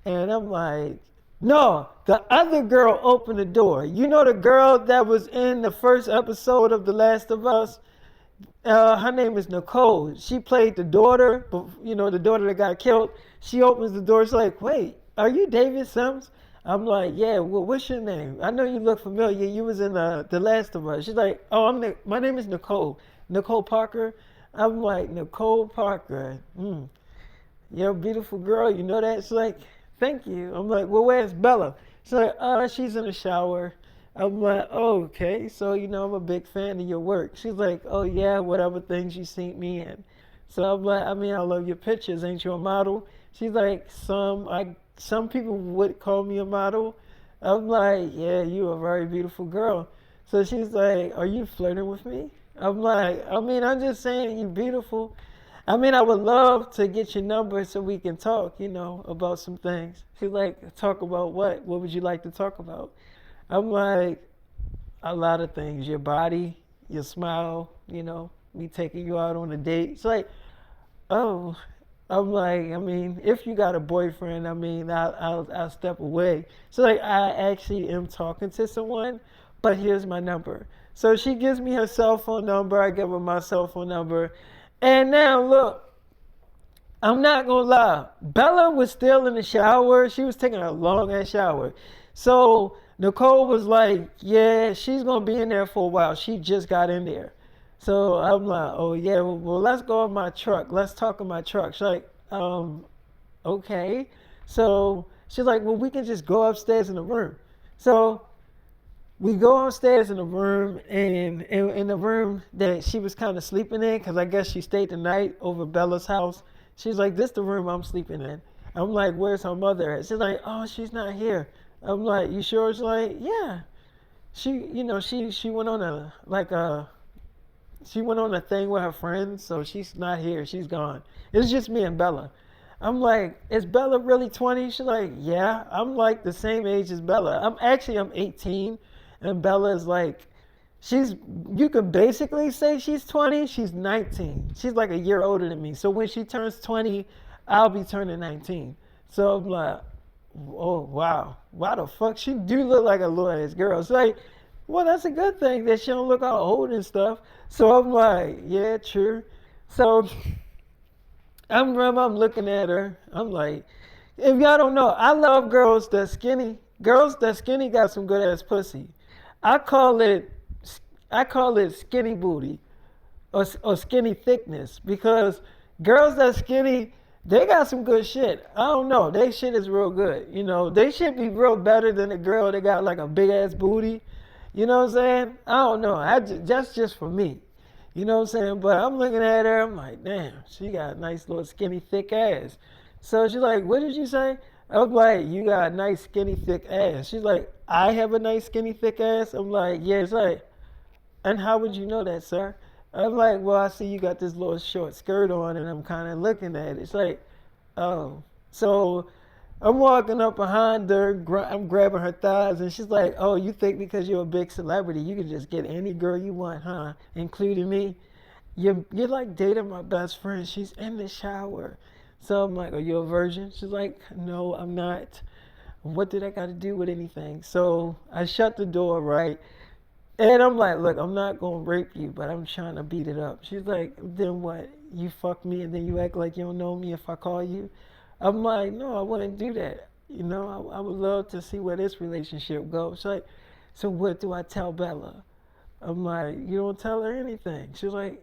And I'm like, no, the other girl opened the door. You know the girl that was in the first episode of The Last of Us? Her name is Nicole. She played the daughter, the daughter that got killed. She opens the door. She's like, wait, are you David Simms? I'm like, yeah, well, what's your name? I know you look familiar. You was in The Last of Us. She's like, oh, my name is Nicole. Nicole Parker. I'm like, Nicole Parker. You're a beautiful girl. You know that? She's like, thank you. I'm like, well, where's Bella? She's like, she's in the shower. I'm like, oh, okay. So, I'm a big fan of your work. She's like, oh, yeah, whatever things you seen me in. So I'm like, I love your pictures. Ain't you a model? She's like, some people would call me a model. I'm like, yeah, you're a very beautiful girl. So she's like, are you flirting with me? I'm like, I'm just saying you're beautiful. I mean, I would love to get your number so we can talk, about some things. She's like, talk about what? What would you like to talk about? I'm like, a lot of things. Your body, your smile, me taking you out on a date. It's like, oh, I'm like, I mean, if you got a boyfriend, I mean, I'll step away. So like, I actually am talking to someone, but here's my number. So she gives me her cell phone number. I give her my cell phone number, and now look, I'm not gonna lie. Bella was still in the shower. She was taking a long ass shower. So Nicole was like, yeah, she's gonna be in there for a while. She just got in there. So I'm like, oh yeah, well let's go in my truck. Let's talk in my truck. She's like, okay. So she's like, well, we can just go upstairs in the room. So we go upstairs in the room, and in the room that she was kind of sleeping in, because I guess she stayed the night over Bella's house. She's like, this the room I'm sleeping in. I'm like, where's her mother at? She's like, oh, she's not here. I'm like, you sure? She's like, yeah. She went on a thing with her friends, so she's not here. She's gone. It's just me and Bella. I'm like, is Bella really 20? She's like, yeah. I'm like the same age as Bella. I'm 18, and Bella is like, you could basically say she's 20. She's 19. She's like a year older than me. So when she turns 20, I'll be turning 19. So I'm like, oh wow, why the fuck she do look like a little ass girl? It's like, well, that's a good thing that she don't look all old and stuff. So I'm like, yeah, true. So I'm looking at her. I'm like, if y'all don't know, I love girls that skinny. Girls that skinny got some good ass pussy. I call it skinny booty or skinny thickness, because girls that skinny, they got some good shit. I don't know. They shit is real good. They should be real better than a girl that got like a big ass booty. You know what I'm saying? I don't know. That's just for me. You know what I'm saying? But I'm looking at her. I'm like, damn, she got a nice little skinny thick ass. So she's like, what did you say? I was like, you got a nice skinny thick ass. She's like, I have a nice skinny thick ass? I'm like, yeah. It's like, and how would you know that, sir? I'm like, well, I see you got this little short skirt on, and I'm kind of looking at it. It's like, oh. So I'm walking up behind her, I'm grabbing her thighs, and she's like, oh, you think because you're a big celebrity, you can just get any girl you want, huh? Including me? You're like dating my best friend. She's in the shower. So I'm like, are you a virgin? She's like, no, I'm not. What did that got to do with anything? So I shut the door, right? And I'm like, look, I'm not going to rape you, but I'm trying to beat it up. She's like, then what? You fuck me and then you act like you don't know me if I call you? I'm like, no, I wouldn't do that. I would love to see where this relationship goes. She's like, so what do I tell Bella? I'm like, you don't tell her anything. She's like,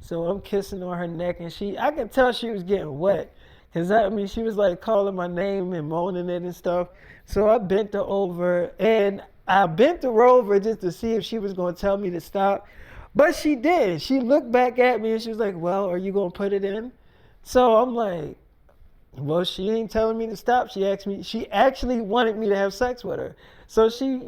so I'm kissing on her neck, and I could tell she was getting wet. Because, she was like calling my name and moaning it and stuff. So I bent her over, and I bent her over just to see if she was going to tell me to stop. But she did. She looked back at me, and she was like, well, are you going to put it in? So I'm like, well, she ain't telling me to stop. She actually wanted me to have sex with her. So she,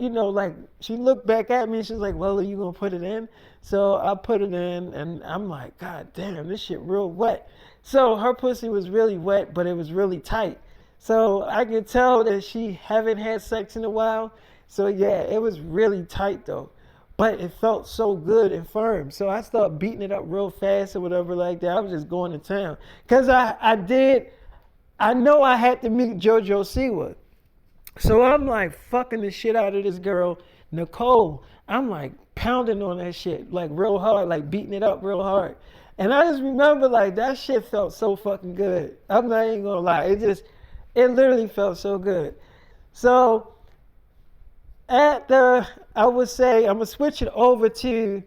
she looked back at me, and she's like, well, are you going to put it in? So I put it in, and I'm like, God damn, this shit real wet. So her pussy was really wet, but it was really tight. So I could tell that she haven't had sex in a while. So yeah, it was really tight though. But it felt so good and firm. So I started beating it up real fast or whatever like that. I was just going to town. Because I know I had to meet Jojo Siwa. So I'm like fucking the shit out of this girl, Nicole. I'm like pounding on that shit, like real hard, like beating it up real hard. And I just remember like that shit felt so fucking good. I'm not even gonna lie. It literally felt so good. So I would say I'm gonna switch it over to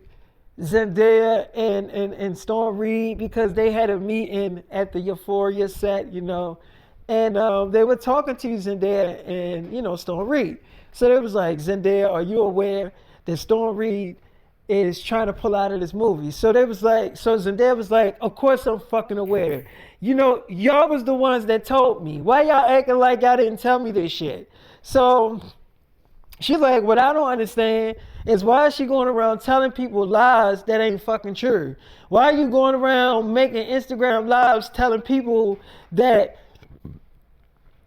Zendaya and Storm Reed, because they had a meeting at the Euphoria set, and they were talking to Zendaya and Storm Reed. So it was like, Zendaya, are you aware that Storm Reed is trying to pull out of this movie? So Zendaya was like, of course I'm fucking aware. Y'all was the ones that told me. Why y'all acting like y'all didn't tell me this shit? So She's like, what I don't understand is why is she going around telling people lies that ain't fucking true? Why are you going around making Instagram lives that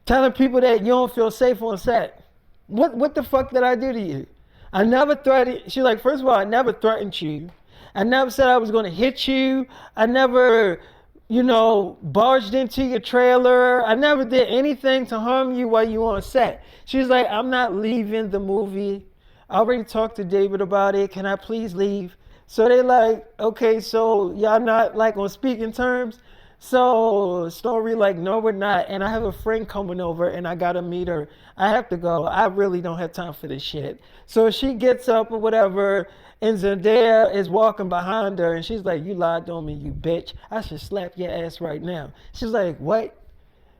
telling people that you don't feel safe on set? What the fuck did I do to you? I never threatened. She's like, first of all, I never threatened you. I never said I was going to hit you. I never, barged into your trailer. I never did anything to harm you while you on set. She's like, I'm not leaving the movie. I already talked to David about it. Can I please leave? So they like, okay, so y'all not like on speaking terms? So Story like, no, we're not. And I have a friend coming over and I gotta meet her. I have to go. I really don't have time for this shit. So she gets up or whatever, and Zendaya is walking behind her and she's like, you lied on me, you bitch. I should slap your ass right now. She's like, what?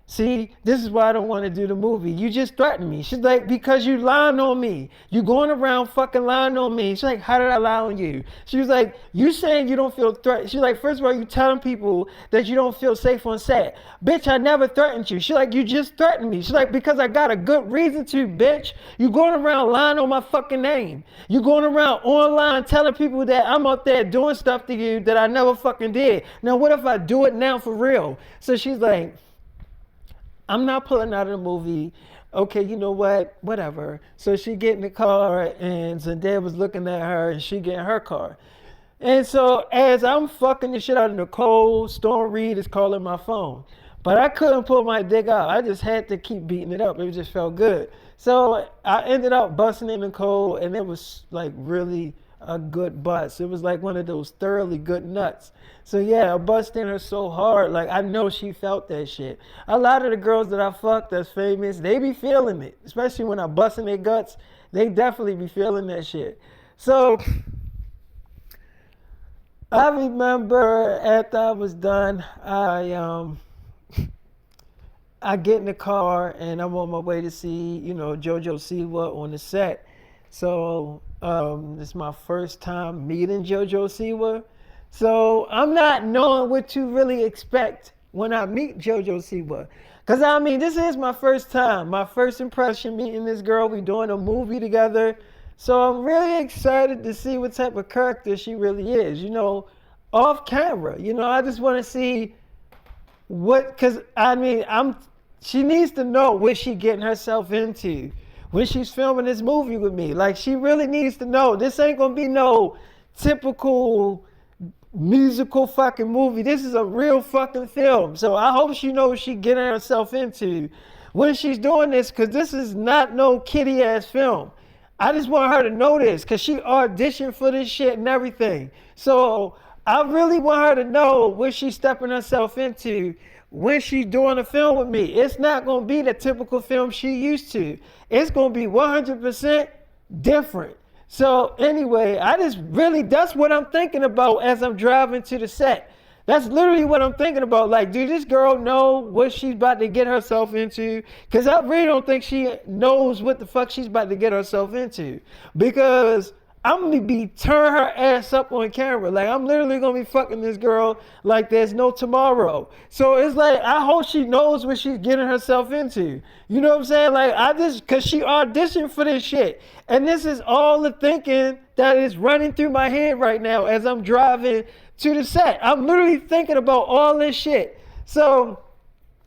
See, this is why I don't want to do the movie. You just threatened me. She's like, because you lying on me. You going around fucking lying on me. She's like, how did I lie on you? She was like, you saying you don't feel threatened. She's like, first of all, you telling people that you don't feel safe on set. Bitch, I never threatened you. She's like, you just threatened me. She's like, because I got a good reason to, bitch. You going around lying on my fucking name. You going around online telling people that I'm out there doing stuff to you that I never fucking did. Now, what if I do it now for real? So she's like, I'm not pulling out of the movie. Okay, you know what? Whatever. So she get in the car and Zendaya was looking at her and she get in her car. And so as I'm fucking the shit out of Nicole, Storm Reed is calling my phone. But I couldn't pull my dick out. I just had to keep beating it up. It just felt good. So I ended up busting in Nicole and it was like really a good bust. It was like one of those thoroughly good nuts. So yeah, I busted in her so hard, like I know she felt that shit. A lot of the girls that I fucked that's famous, they be feeling it. Especially when I bust in their guts, they definitely be feeling that shit. So I remember after I was done, I get in the car and I'm on my way to see, Jojo Siwa on the set. So this is my first time meeting Jojo Siwa. So I'm not knowing what to really expect when I meet Jojo Siwa. Because I mean, this is my first time, my first impression meeting this girl. We doing a movie together. So I'm really excited to see what type of character she really is, off camera. I just want to see because I mean, she needs to know what she getting herself into when she's filming this movie with me. Like, she really needs to know this ain't gonna be no typical musical fucking movie. This is a real fucking film. So I hope she knows what she getting herself into when she's doing this, because this is not no kiddie ass film. I just want her to know this because she auditioned for this shit and everything. So I really want her to know what she's stepping herself into when she's doing a film with me. It's not going to be the typical film she used to. It's going to be 100% different. So anyway, that's what I'm thinking about as I'm driving to the set. That's literally what I'm thinking about. Like, do this girl know what she's about to get herself into? Because I really don't think she knows what the fuck she's about to get herself into. Because I'm going to be turning her ass up on camera. Like, I'm literally going to be fucking this girl like there's no tomorrow. So it's like, I hope she knows what she's getting herself into. You know what I'm saying? Like, because she auditioned for this shit. And this is all the thinking that is running through my head right now as I'm driving to the set. I'm literally thinking about all this shit. So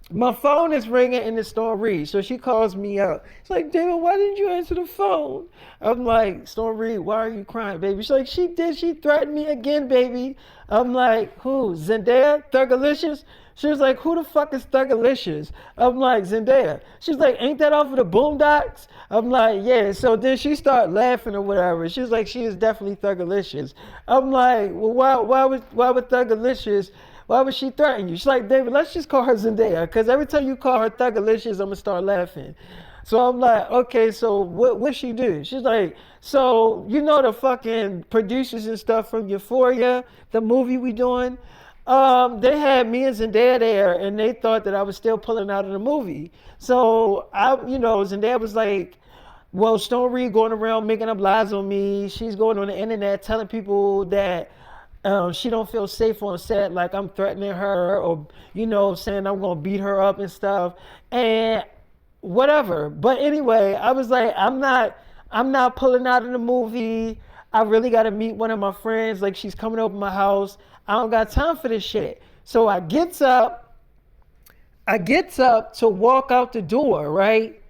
my phone is ringing in the Storm Reed. So she calls me up. She's like, David, why didn't you answer the phone? I'm like, Storm Reed, why are you crying, baby? She's like, she threatened me again, baby. I'm like, who? Zendaya? Thugalicious? She was like, who the fuck is Thugalicious? I'm like, Zendaya. She's like, ain't that off of the Boondocks? I'm like, yeah. So then she started laughing or whatever. She was like, she is definitely Thugalicious. I'm like, well, why would Thugalicious, why would she threaten you? She's like, David, let's just call her Zendaya, because every time you call her Thugalicious, I'm going to start laughing. So I'm like, okay, so what she do? She's like, so the fucking producers and stuff from Euphoria, the movie we doing, they had me and Zendaya there, and they thought that I was still pulling out of the movie. So Zendaya was like, well, Stone Reed going around making up lies on me. She's going on the internet telling people that she don't feel safe on set, like I'm threatening her, or saying I'm gonna beat her up and stuff, and whatever. But anyway, I was like, I'm not I'm not pulling out of the movie. I really got to meet one of my friends. Like, she's coming over my house. I don't got time for this shit. So I gets up to walk out the door, right?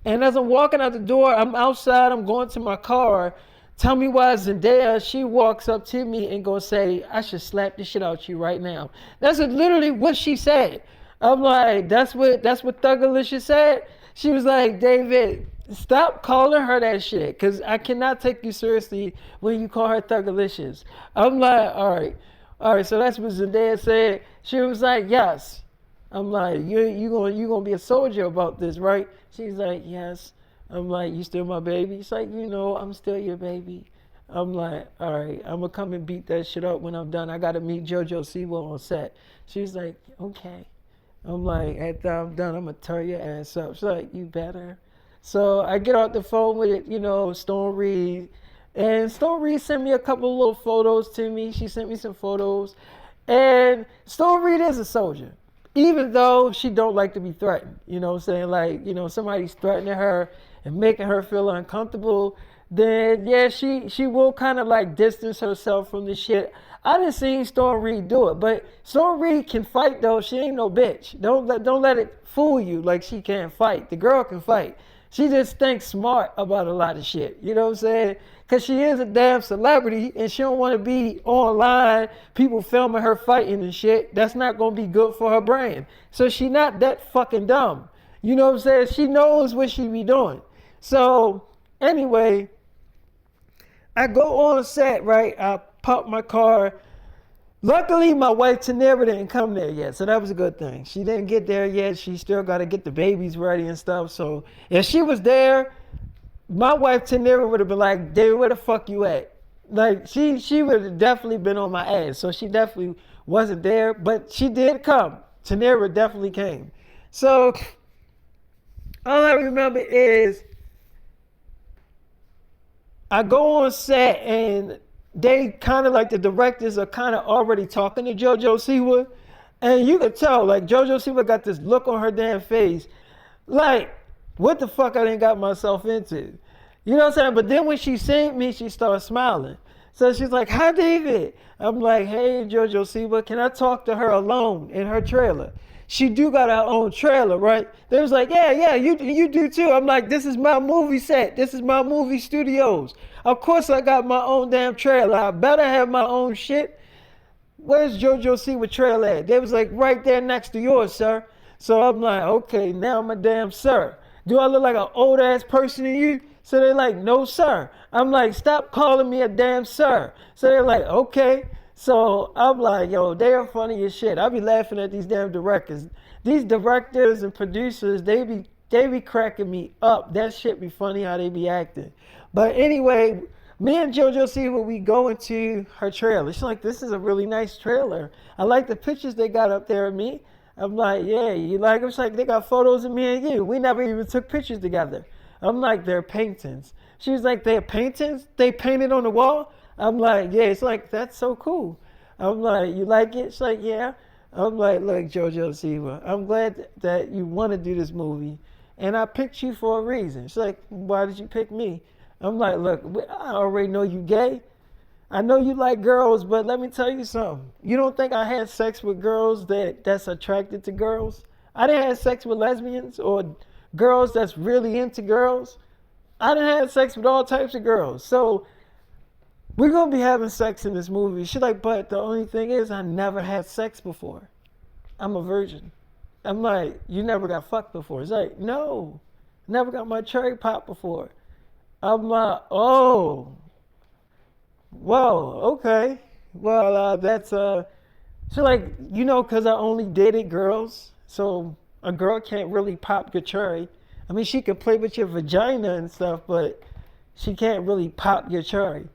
And as I'm walking out the door, I'm outside, I'm going to my car. Tell me why Zendaya, she walks up to me and gonna say, I should slap the shit out you right now. That's literally what she said. I'm like, that's what Thuggalicious said. She was like, David, stop calling her that shit, cause I cannot take you seriously when you call her Thuggalicious. I'm like, all right. So that's what Zendaya said. She was like, yes. I'm like, you gonna be a soldier about this, right? She's like, yes. I'm like, you still my baby? She's like, I'm still your baby. I'm like, all right, I'm gonna come and beat that shit up when I'm done. I gotta meet Jojo Siwa on set. She's like, okay. I'm like, after I'm done, I'm gonna tear your ass up. She's like, you better. So I get off the phone with, Stone Reed. And Stone Reed sent me a couple of little photos to me. She sent me some photos. And Stone Reed is a soldier. Even though she don't like to be threatened. You know what I'm saying? Like, somebody's threatening her and making her feel uncomfortable, then yeah, she will kind of like distance herself from the shit. I didn't see Storm Reed do it, but Storm Reed can fight though. She ain't no bitch. Don't let it fool you like she can't fight. The girl can fight. She just thinks smart about a lot of shit. You know what I'm saying? Because she is a damn celebrity and she don't want to be online, people filming her fighting and shit. That's not going to be good for her brand. So she not that fucking dumb. You know what I'm saying? She knows what she be doing. So anyway, I go on set, right? I pop my car. Luckily, my wife tnerra didn't come there yet, so that was a good thing. She didn't get there yet. She still got to get the babies ready and stuff. So if she was there, my wife tnerra would have been like, David, where the fuck you at? Like, she would have definitely been on my ass. So she definitely wasn't there, but she did come. tnerra definitely came. So all I remember is I go on set and they kind of like the directors are kind of already talking to Jojo Siwa. And you could tell, like, Jojo Siwa got this look on her damn face. Like, what the fuck I done got myself into? You know what I'm saying? But then when she seen me, she started smiling. So she's like, hi, David. I'm like, hey, Jojo Siwa, can I talk to her alone in her trailer? She do got her own trailer, right? They was like, yeah, you do too. I'm like, this is my movie set. This is my movie studios. Of course I got my own damn trailer. I better have my own shit. Where's Jojo Siwa trailer at? They was like, right there next to yours, sir. So I'm like, okay, now I'm a damn sir. Do I look like an old ass person to you? So they're like, no, sir. I'm like, stop calling me a damn sir. So they're like, okay. So I'm like, yo, they are funny as shit. I be laughing at these damn directors. These directors and producers, they be cracking me up. That shit be funny how they be acting. But anyway, me and Jojo Siwa, we go into her trailer. She's like, this is a really nice trailer. I like the pictures they got up there of me. I'm like, yeah, you like them? She's like, they got photos of me and you. We never even took pictures together. I'm like, they're paintings. She was like, they're paintings? They painted on the wall? I'm like, yeah. It's like, that's so cool. I'm like, you like it? She's like, yeah. I'm like, look, Jojo Siwa, I'm glad that you want to do this movie. And I picked you for a reason. She's like, why did you pick me? I'm like, look, I already know you gay. I know you like girls, but let me tell you something. You don't think I had sex with girls that's attracted to girls? I didn't have sex with lesbians or girls that's really into girls. I didn't have sex with all types of girls. So we're going to be having sex in this movie. She's like, but the only thing is I never had sex before. I'm a virgin. I'm like, you never got fucked before? It's like, no, never got my cherry popped before. I'm like, oh, whoa, okay. Well, she's like, because I only dated girls, so a girl can't really pop your cherry. I mean, she can play with your vagina and stuff, but she can't really pop your cherry.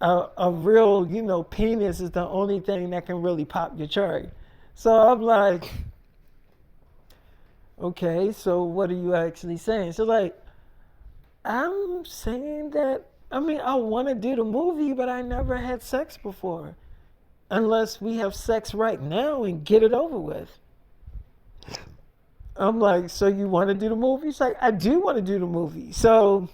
A real, penis is the only thing that can really pop your cherry. So I'm like, okay, so what are you actually saying? So like, I'm saying that, I want to do the movie, but I never had sex before. Unless we have sex right now and get it over with. I'm like, so you want to do the movie? She's like, I do want to do the movie. So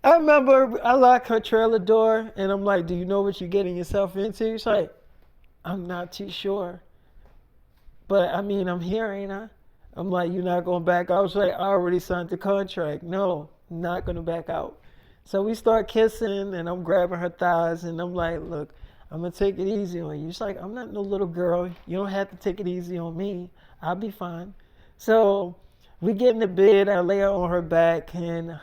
I remember I locked her trailer door and I'm like, do you know what you're getting yourself into? She's like, I'm not too sure. But I mean, I'm here, ain't I? I'm like, you're not going back out? She's like, I already signed the contract. No, not going to back out. So we start kissing and I'm grabbing her thighs and I'm like, look, I'm going to take it easy on you. She's like, I'm not no little girl. You don't have to take it easy on me. I'll be fine. So we get in the bed. I lay her on her back and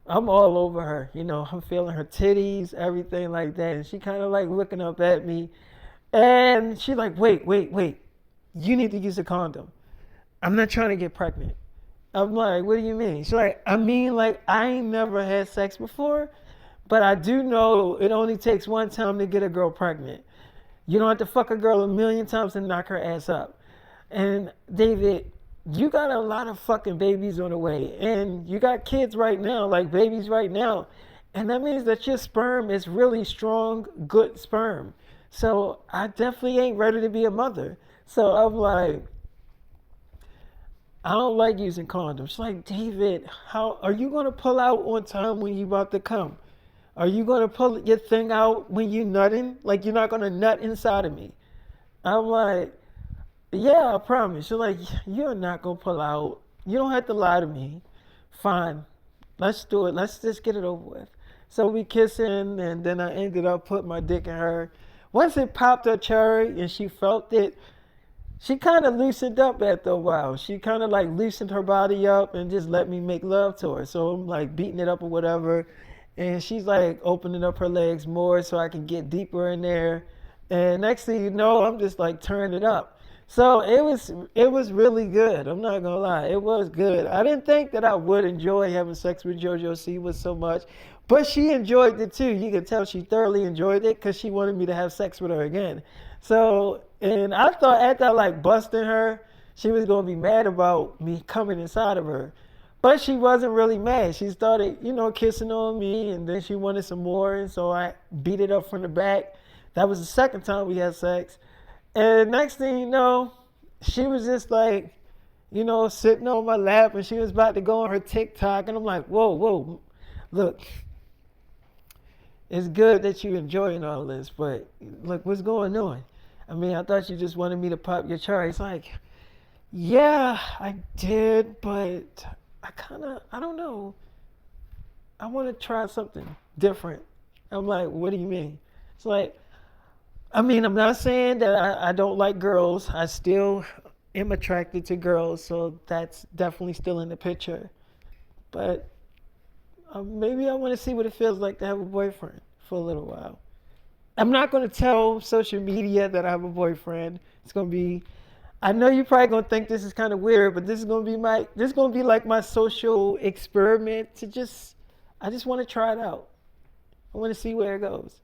I'm all over her. You know, I'm feeling her titties, everything like that. And she kind of like looking up at me. And she's like, wait, wait, wait. You need to use a condom. I'm not trying to get pregnant. I'm like, what do you mean? She's like, I mean, like, I ain't never had sex before, but I do know it only takes one time to get a girl pregnant. You don't have to fuck a girl a million times and knock her ass up. And David, you got a lot of fucking babies on the way, and you got kids right now, like babies right now. And that means that your sperm is really strong, good sperm. So I definitely ain't ready to be a mother. So I'm like, I don't like using condoms. She's like, David, how are you gonna pull out on time when you about to come? Are you gonna pull your thing out when you nutting? Like you're not gonna nut inside of me. I'm like, yeah, I promise. She's like, you're not gonna pull out. You don't have to lie to me. Fine. Let's do it. Let's just get it over with. So we kissing and then I ended up putting my dick in her. Once it popped her cherry and she felt it, she kind of loosened up after a while. She kind of like loosened her body up and just let me make love to her. So I'm like beating it up or whatever. And she's like opening up her legs more so I can get deeper in there. And next thing you know, I'm just like turning it up. So it was really good. I'm not gonna lie, it was good. I didn't think that I would enjoy having sex with Jojo Siwa so much, but she enjoyed it too. You could tell she thoroughly enjoyed it because she wanted me to have sex with her again. So, and I thought after I like busting her, she was gonna be mad about me coming inside of her. But she wasn't really mad. She started, kissing on me, and then she wanted some more, and so I beat it up from the back. That was the second time we had sex. And next thing you know, she was just like, sitting on my lap, and she was about to go on her TikTok, and I'm like, whoa, whoa, look, it's good that you're enjoying all this, but look, what's going on? I mean, I thought you just wanted me to pop your cherry. It's like, yeah, I did, but I don't know. I want to try something different. I'm like, what do you mean? It's like, I mean, I'm not saying that I don't like girls. I still am attracted to girls, so that's definitely still in the picture. But maybe I want to see what it feels like to have a boyfriend for a little while. I'm not going to tell social media that I have a boyfriend. It's going to be, I know you're probably going to think this is kind of weird, but this is going to be like my social experiment I just want to try it out. I want to see where it goes.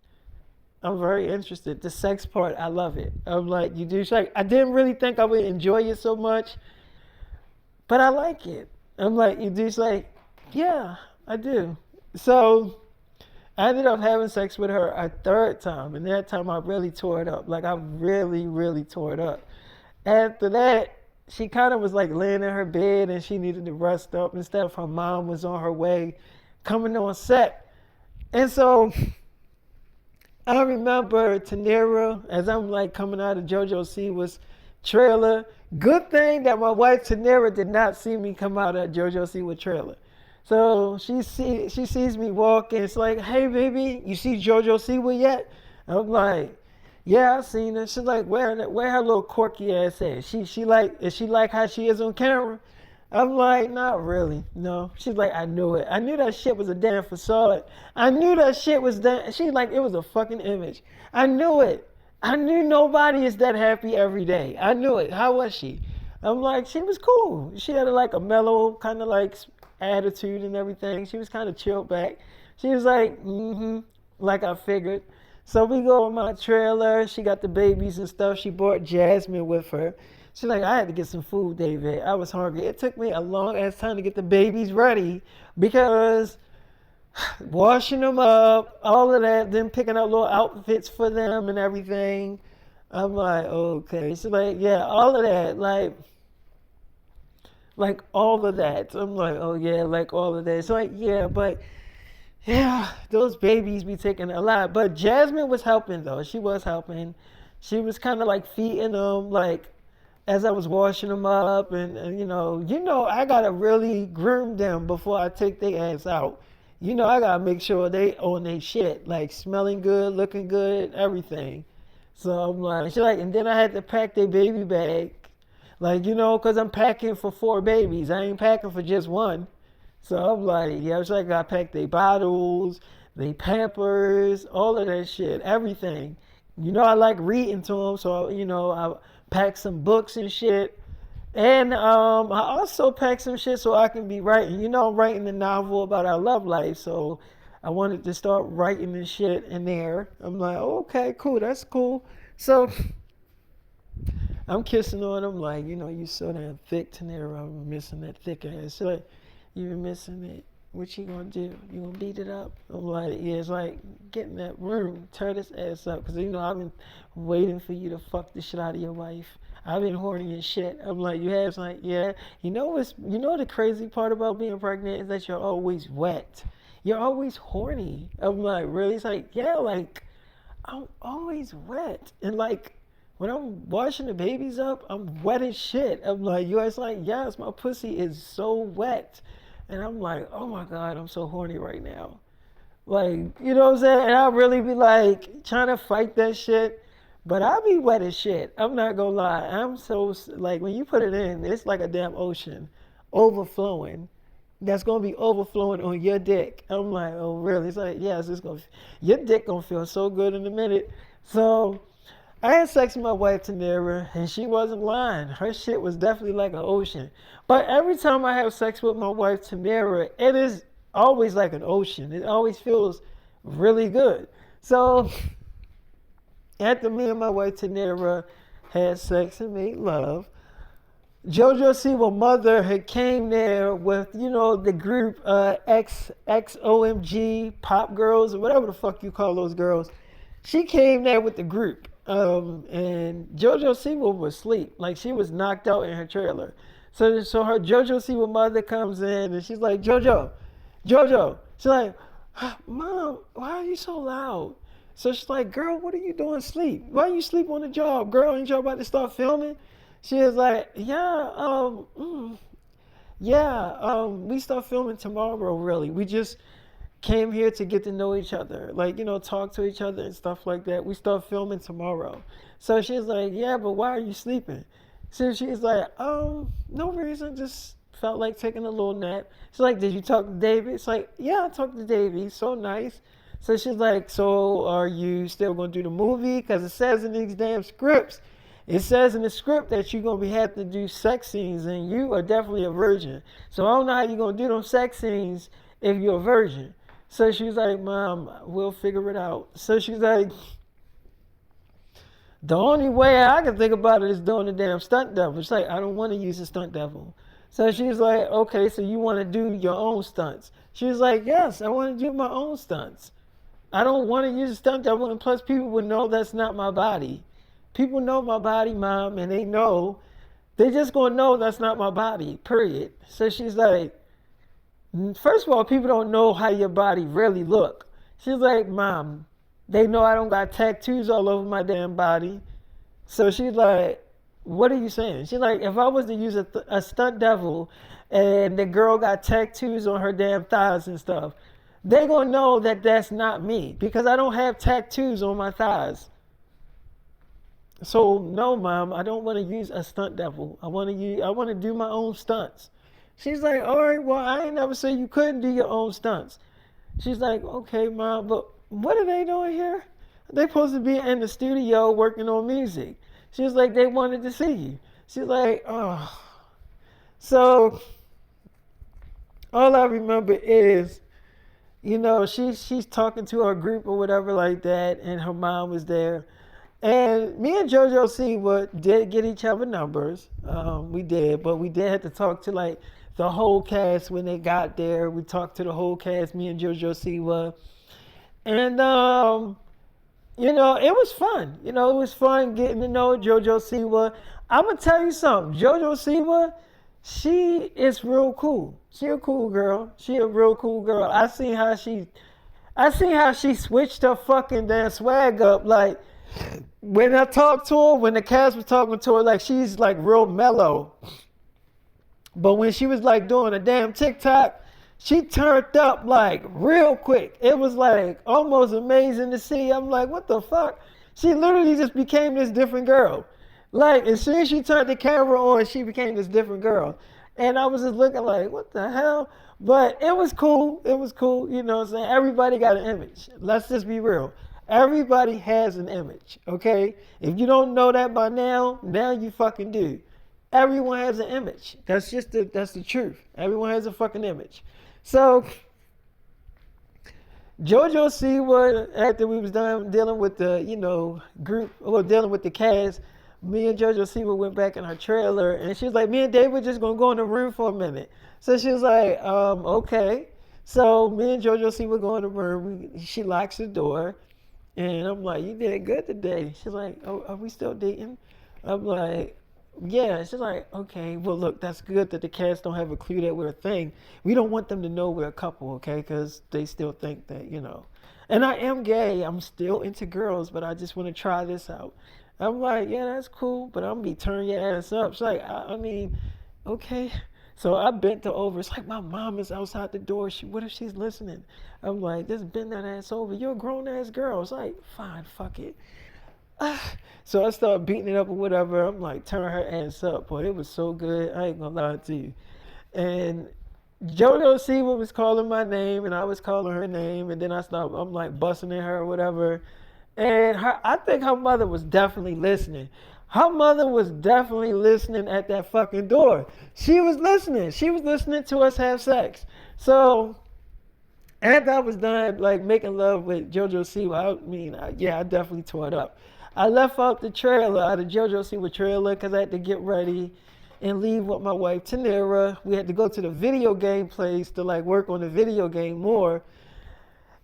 I'm very interested. The sex part, I love it. I'm like, you do. Like, I didn't really think I would enjoy it so much, but I like it. I'm like, you do. Like, yeah, I do. So I ended up having sex with her a third time, and that time I really tore it up. Like, I really, really tore it up. After that, she kind of was like laying in her bed, and she needed to rest up instead of her mom was on her way coming on set. And so I remember tnerra as I'm like coming out of Jojo Siwa's trailer. Good thing that my wife tnerra did not see me come out of Jojo Siwa trailer. So she sees me walking. It's like, hey baby, you see Jojo Siwa yet? I'm like, yeah, I seen her. She's like, where her little quirky ass at? Is she like how she is on camera? I'm like, not really. No. She's like, I knew it. I knew that shit was a damn facade. I knew that shit was damn. She's like, it was a fucking image. I knew it. I knew nobody is that happy every day. I knew it. How was she? I'm like, she was cool. She had like a mellow kind of like attitude and everything. She was kind of chilled back. She was like, like I figured. So we go on my trailer. She got the babies and stuff. She brought Jasmine with her. She's like, I had to get some food, David. I was hungry. It took me a long ass time to get the babies ready because washing them up, all of that, then picking out little outfits for them and everything. I'm like, okay. She's like, yeah, all of that, like all of that. I'm like, oh yeah, like all of that. It's like, yeah, but Yeah, those babies be taking a lot. But Jasmine was helping though. She was helping. She was kind of like feeding them, like as I was washing them up, and I gotta really groom them before I take their ass out. I gotta make sure they own their shit, like smelling good, looking good, everything. So I'm like, she like, and then I had to pack their baby bag, like cause I'm packing for 4 babies. I ain't packing for just one. So I'm like, yeah, it's like I packed their bottles, they Pampers, all of that shit, everything. I like reading to them, so I packed some books and shit. And I also packed some shit so I can be writing. I'm writing a novel about our love life, so I wanted to start writing this shit in there. I'm like, okay, cool, that's cool. So I'm kissing on him like, you so damn thick, tnerra. I'm missing that thick ass. She's like, you been missing it. What you gonna do? You gonna beat it up? I'm like, yeah, it's like, get in that room, tear this ass up. Because, I've been waiting for you to fuck the shit out of your wife. I've been horny and shit. I'm like, you have? It's like, yeah. The crazy part about being pregnant is that you're always wet. You're always horny. I'm like, really? It's like, yeah, like, I'm always wet. And like, when I'm washing the babies up, I'm wet as shit. I'm like, you guys like, yes, my pussy is so wet. And I'm like, oh my God, I'm so horny right now. Like, you know what I'm saying? And I really be like trying to fight that shit. But I be wet as shit. I'm not gonna lie. I'm so, like, when you put it in, it's like a damn ocean overflowing. That's gonna be overflowing on your dick. I'm like, oh really? It's like, yes, your dick gonna feel so good in a minute. So I had sex with my wife tnerra, and she wasn't lying. Her shit was definitely like an ocean. But every time I have sex with my wife tnerra, it is always like an ocean. It always feels really good. So after me and my wife tnerra had sex and made love, Jojo Siwa mother had came there with, the group XOMG Pop Girls or whatever the fuck you call those girls. She came there with the group. And Jojo Siwa was asleep. Like she was knocked out in her trailer. So her Jojo Siwa mother comes in and she's like, Jojo. She's like, Mom, why are you so loud? So she's like, girl, what are you doing asleep? Why are you sleep on the job? Girl, ain't you about to start filming? She was like, we start filming tomorrow, really. We just came here to get to know each other, like, talk to each other and stuff like that. We start filming tomorrow. So she's like, yeah, but why are you sleeping? So she's like, no reason, just felt like taking a little nap. She's like, did you talk to David? It's like, yeah, I talked to David. He's so nice. So she's like, so are you still going to do the movie? Because it says in these damn scripts, it says in the script that you're going to have to do sex scenes, and you are definitely a virgin. So I don't know how you're going to do those sex scenes if you're a virgin. So she's like, Mom, we'll figure it out. So she's like, the only way I can think about it is doing the damn stunt double. She's like, I don't want to use a stunt double. So she's like, okay, so you want to do your own stunts? She's like, yes, I want to do my own stunts. I don't want to use a stunt double, and plus people would know that's not my body. People know my body, Mom, and they just going to know that's not my body, period. So she's like, first of all, people don't know how your body really look. She's like, Mom, they know I don't got tattoos all over my damn body. So she's like, what are you saying? She's like, if I was to use a stunt devil and the girl got tattoos on her damn thighs and stuff, they gonna know that that's not me because I don't have tattoos on my thighs. So no, Mom, I don't want to use a stunt devil. I want to do my own stunts. She's like, all right, well, I ain't never say you couldn't do your own stunts. She's like, okay, Mom, but what are they doing here? They're supposed to be in the studio working on music. She's like, they wanted to see you. She's like, oh. So all I remember is, she's talking to her group or whatever like that, and her mom was there. And me and Jojo Siwa did get each other numbers. We did, but we did have to talk to like the whole cast when they got there. We talked to the whole cast, me and Jojo Siwa. And, it was fun. It was fun getting to know Jojo Siwa. I'm going to tell you something. Jojo Siwa, she is real cool. She a cool girl. She a real cool girl. I seen how she I see how she switched her fucking damn swag up. Like when I talked to her, when the cast was talking to her, like she's like real mellow. But when she was like doing a damn TikTok, she turned up like real quick. It was like almost amazing to see. I'm like, what the fuck? She literally just became this different girl. Like as soon as she turned the camera on, she became this different girl. And I was just looking like, what the hell? But it was cool. It was cool. You know what I'm saying? Everybody got an image. Let's just be real. Everybody has an image, okay? If you don't know that by now, now you fucking do. Everyone has an image. That's the truth. Everyone has a fucking image. So Jojo Siwa, after we was done dealing with the, group, or dealing with the cast, me and Jojo Siwa went back in her trailer, and she was like, me and Dave were just gonna go in the room for a minute. So she was like, okay. So me and Jojo Siwa go in the room. She locks the door, and I'm like, you did good today. She's like, oh, are we still dating? I'm like, yeah. She's like, okay, well, look, that's good that the cast don't have a clue that we're a thing. We don't want them to know we're a couple, okay? Because they still think that, And I am gay. I'm still into girls, but I just want to try this out. I'm like, yeah, that's cool, but I'm going to be turning your ass up. She's like, I mean, okay. So I bent her over. It's like my mom is outside the door. What if she's listening? I'm like, just bend that ass over. You're a grown-ass girl. It's like, fine, fuck it. So I started beating it up or whatever. I'm like, turn her ass up. Boy, it was so good. I ain't gonna lie to you. And Jojo Siwa was calling my name, and I was calling her name, and then I'm like busting in her or whatever. And I think her mother was definitely listening. Her mother was definitely listening at that fucking door. She was listening. She was listening to us have sex. So after I was done like making love with Jojo Siwa, I definitely tore it up. I left out the trailer, out of Jojo Siwa trailer, because I had to get ready and leave with my wife tnerra. We had to go to the video game place to like work on the video game more.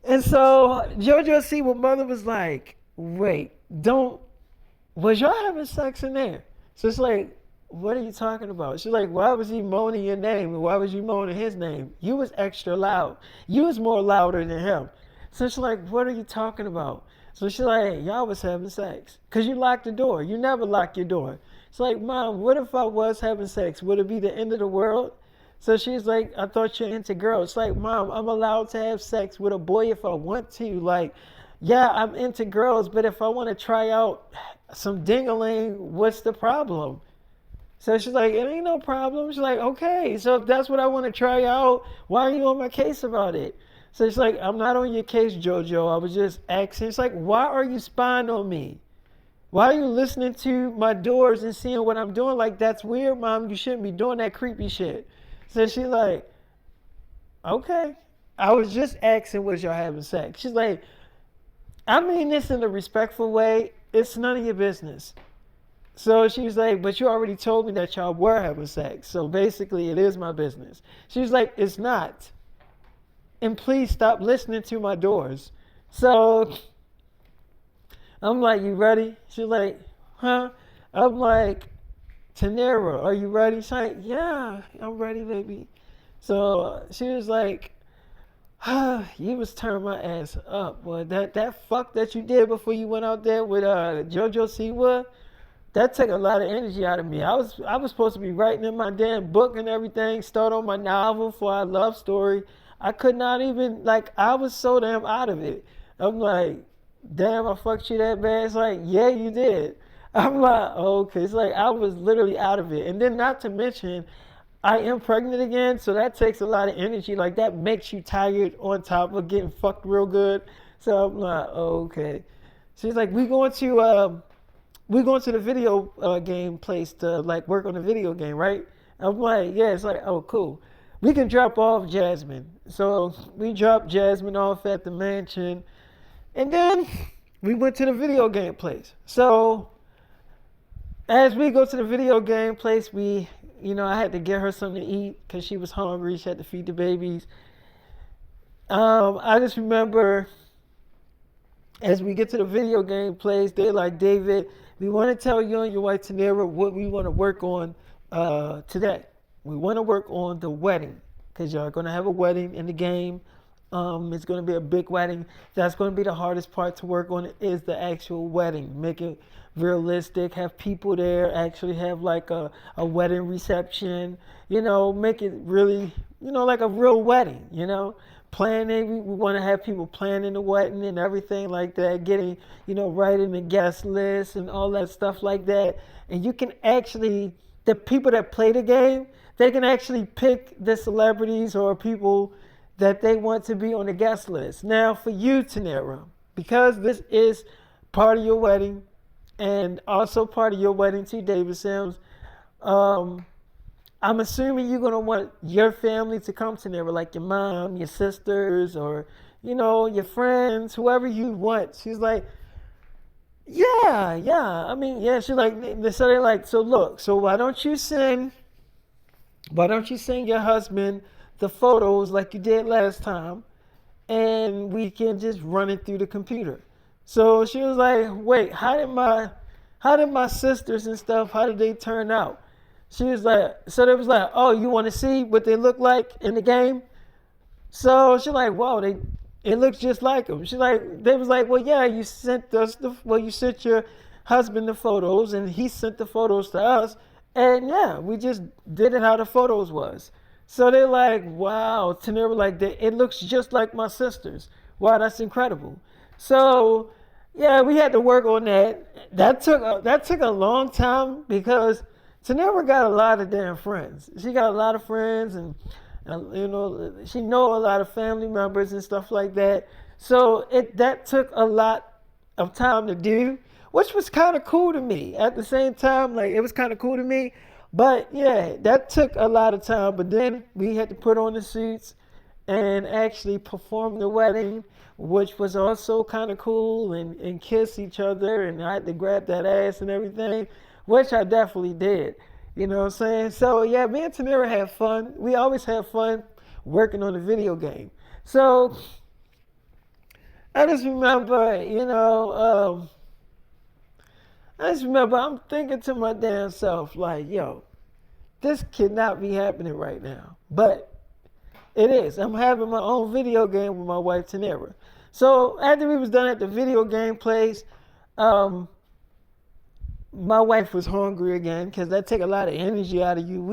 And so Jojo Siwa mother was like, wait, was y'all having sex in there? So it's like, what are you talking about? She's like, why was he moaning your name? And why was you moaning his name? You was extra loud. You was more louder than him. So she's like, what are you talking about? So she's like, y'all was having sex. Because you locked the door. You never lock your door. It's like, Mom, what if I was having sex? Would it be the end of the world? So she's like, I thought you're into girls. It's like, Mom, I'm allowed to have sex with a boy if I want to. Like, yeah, I'm into girls, but if I want to try out some dingling, what's the problem? So she's like, it ain't no problem. She's like, okay, so if that's what I want to try out, why are you on my case about it? So she's like, I'm not on your case, Jojo. I was just asking. It's like, why are you spying on me? Why are you listening to my doors and seeing what I'm doing? Like, that's weird, Mom. You shouldn't be doing that creepy shit. So she's like, okay. I was just asking, was y'all having sex? She's like, I mean this in a respectful way. It's none of your business. So she was like, but you already told me that y'all were having sex. So basically, it is my business. She was like, it's not. And please stop listening to my doors. So I'm like, you ready? She's like, huh? I'm like, tnerra, are you ready? She's like, yeah, I'm ready, baby. So she was like, you was turning my ass up, boy. That fuck that you did before you went out there with Jojo Siwa, that took a lot of energy out of me. I was supposed to be writing in my damn book and everything, start on my novel for our love story. I could not even, like, I was so damn out of it. I'm like, damn, I fucked you that bad? It's like, yeah, you did. I'm like, okay. It's like, I was literally out of it. And then not to mention, I am pregnant again, so that takes a lot of energy. Like, that makes you tired on top of getting fucked real good. So I'm like, okay. She's like, we going to the video game place to like work on the video game, right? I'm like, yeah. It's like, oh, cool. We can drop off Jasmine. So we dropped Jasmine off at the mansion, and then we went to the video game place. So as we go to the video game place, I had to get her something to eat because she was hungry. She had to feed the babies. I just remember as we get to the video game place, they're like, David, we want to tell you and your wife tnerra what we want to work on today. We want to work on the wedding because y'all are going to have a wedding in the game. It's going to be a big wedding. That's going to be the hardest part to work on is the actual wedding. Make it realistic. Have people there. Actually have like a wedding reception. Make it really, like a real wedding. Planning. We want to have people planning the wedding and everything like that. Getting, writing the guest list and all that stuff like that. And you can actually, the people that play the game, they can actually pick the celebrities or people that they want to be on the guest list. Now, for you, tnerra, because this is part of your wedding and also part of your wedding to David Simms, um, I'm assuming you're going to want your family to come to tnerra, like your mom, your sisters, or, your friends, whoever you want. She's like, yeah, yeah. I mean, yeah, she's like, so they're like, so look, so why don't you send your husband the photos like you did last time, and we can just run it through the computer. So she was like, wait, how did my sisters and stuff, how did they turn out? She was like, so they was like, oh, you want to see what they look like in the game? So she's like, wow, it looks just like them. They was like, well, yeah, you sent your husband the photos, and he sent the photos to us, and yeah, we just did it how the photos was. So they're like, wow, tnerra, like it looks just like my sisters. Wow, that's incredible. So yeah, we had to work on that. That took a long time because tnerra got a lot of damn friends. She got a lot of friends, and she know a lot of family members and stuff like that. So that took a lot of time to do, which was kind of cool to me. At the same time, like it was kind of cool to me, but yeah, that took a lot of time. But then we had to put on the suits and actually perform the wedding, which was also kind of cool, and kiss each other, and I had to grab that ass and everything, which I definitely did. You know what I'm saying? So yeah, me and tnerra have fun. We always have fun working on the video game. So I just remember, I'm thinking to my damn self, like, yo, this cannot be happening right now. But it is. I'm having my own video game with my wife, tnerra. So after we was done at the video game place, um, my wife was hungry again because that take a lot of energy out of you.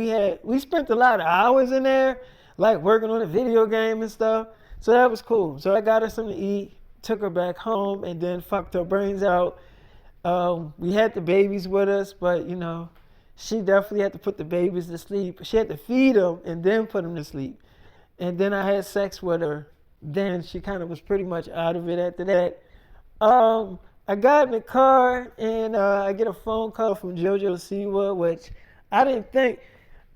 We spent a lot of hours in there, like working on the video game and stuff. So that was cool. So I got her something to eat, took her back home, and then fucked her brains out. We had the babies with us, but she definitely had to put the babies to sleep. She had to feed them and then put them to sleep. And then I had sex with her. Then she kind of was pretty much out of it after that. I got in the car, and I get a phone call from Jojo Siwa, which I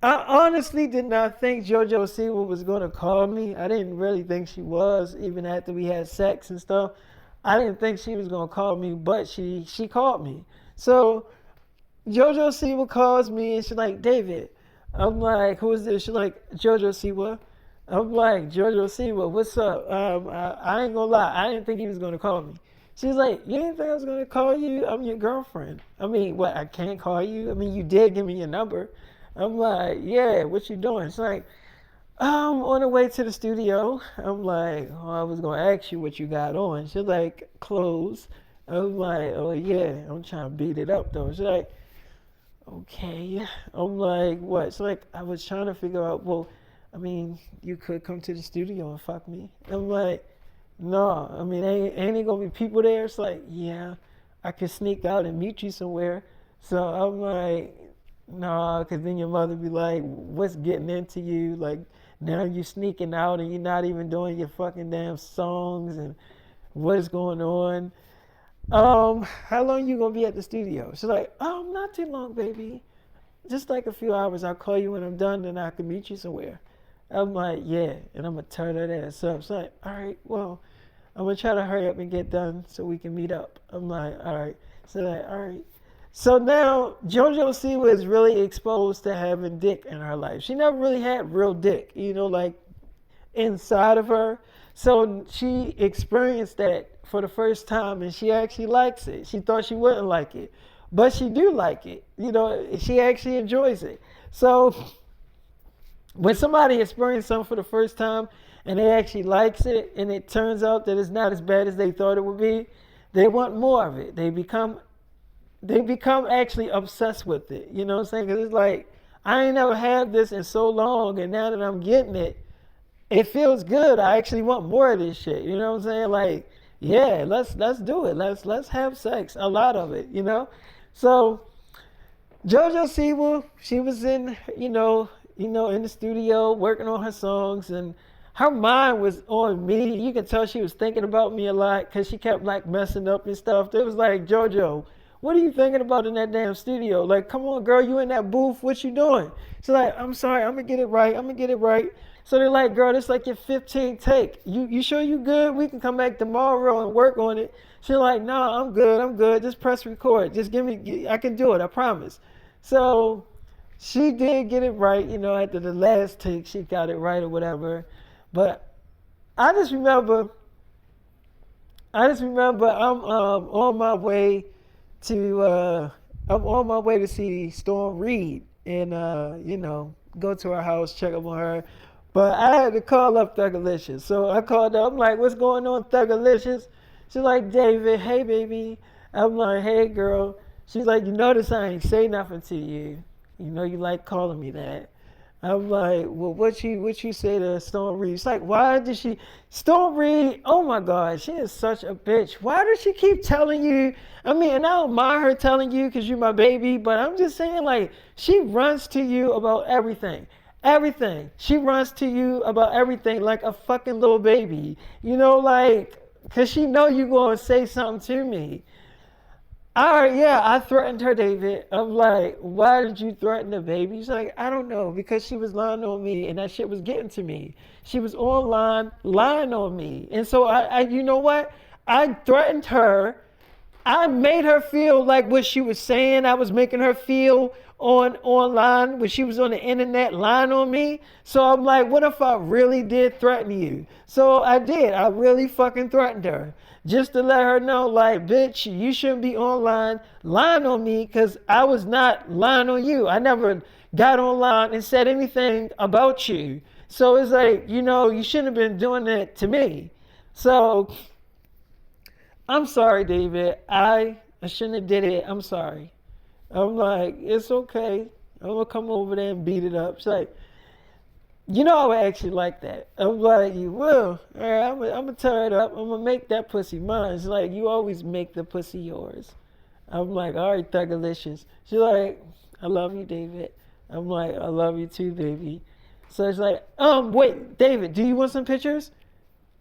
honestly did not think Jojo Siwa was going to call me. I didn't really think she was, even after we had sex and stuff. I didn't think she was going to call me, but she called me. So Jojo Siwa calls me, and she's like, David. I'm like, who is this? She's like, Jojo Siwa. I'm like, Jojo Siwa, what's up? I ain't gonna lie, I didn't think he was gonna call me. She's like, you didn't think I was gonna call you? I'm your girlfriend. I mean, what, I can't call you? I mean, you did give me your number. I'm like, yeah, what you doing? She's like, I'm on the way to the studio. I'm like, oh, I was gonna ask you what you got on. She's like, clothes. I'm like, oh yeah, I'm trying to beat it up though. She's like, okay. I'm like, what? She's like, I was trying to figure out, well, I mean, you could come to the studio and fuck me. I'm like, no, I mean, ain't gonna be people there? It's like, yeah, I could sneak out and meet you somewhere. So I'm like, no, because then your mother be like, what's getting into you? Like, now you sneaking out and you're not even doing your fucking damn songs, and what is going on? How long you gonna be at the studio? She's like, oh, not too long, baby. Just like a few hours. I'll call you when I'm done, and I can meet you somewhere. I'm like, yeah, and I'm gonna turn that ass up. So like, all right, well, I'm gonna try to hurry up and get done so we can meet up. I'm like, all right. So like, all right. So now Jojo Siwa is really exposed to having dick in her life. She never really had real dick, like inside of her. So she experienced that for the first time, and she actually likes it. She thought she wouldn't like it, but she do like it. She actually enjoys it. So when somebody experiences something for the first time and they actually likes it, and it turns out that it's not as bad as they thought it would be, they want more of it. They become actually obsessed with it. You know what I'm saying? 'Cause it's like, I ain't never had this in so long, and now that I'm getting it, it feels good. I actually want more of this shit. You know what I'm saying? Like, yeah, let's do it. Let's have sex, a lot of it. So Jojo Siwa, she was in, in the studio working on her songs, and her mind was on me. You can tell she was thinking about me a lot because she kept like messing up and stuff. It was like, Jojo, what are you thinking about in that damn studio? Like, come on, girl, you in that booth? What you doing? She's like, I'm sorry, I'm gonna get it right. I'm gonna get it right. So they're like, girl, this like your 15th take. You sure you good? We can come back tomorrow and work on it. She's like, no, I'm good. I'm good. Just press record. Just give me. I can do it. I promise. So she did get it right. After the last take, she got it right or whatever. But I just remember. On my way to. I'm on my way to see Storm Reed and go to her house, check up on her. But I had to call up Thugalicious. So I called her. I'm like, what's going on, Thugalicious? She's like, David, hey, baby. I'm like, hey, girl. She's like, you notice I ain't say nothing to you. You know you like calling me that. I'm like, well, what you say to Storm Reed? She's like, why did she... Storm Reed, oh my God, she is such a bitch. Why does she keep telling you... I mean, and I don't mind her telling you because you're my baby, but I'm just saying, like, she runs to you about everything. Everything. She runs to you about everything like a fucking little baby. Like, because she know you going to say something to me. Yeah, I threatened her, David. I'm like, why did you threaten the baby? She's like, I don't know, because she was lying on me and that shit was getting to me. She was online lying on me. And so you know what? I threatened her. I made her feel like what she was saying, I was making her feel online when she was on the internet lying on me. So I'm like, what if I really did threaten you? So I did. I really fucking threatened her. Just to let her know, like, bitch, you shouldn't be online lying on me because I was not lying on you. I never got online and said anything about you. So it's like, you shouldn't have been doing that to me. So I'm sorry, David. I shouldn't have did it. I'm sorry. I'm like, it's okay. I'm going to come over there and beat it up. She's like, I would actually like that. I'm like, you will. All right, I'm going to tear it up. I'm going to make that pussy mine. She's like, you always make the pussy yours. I'm like, all right, Thugalicious. She's like, I love you, David. I'm like, I love you too, baby. So she's like, wait, David, do you want some pictures?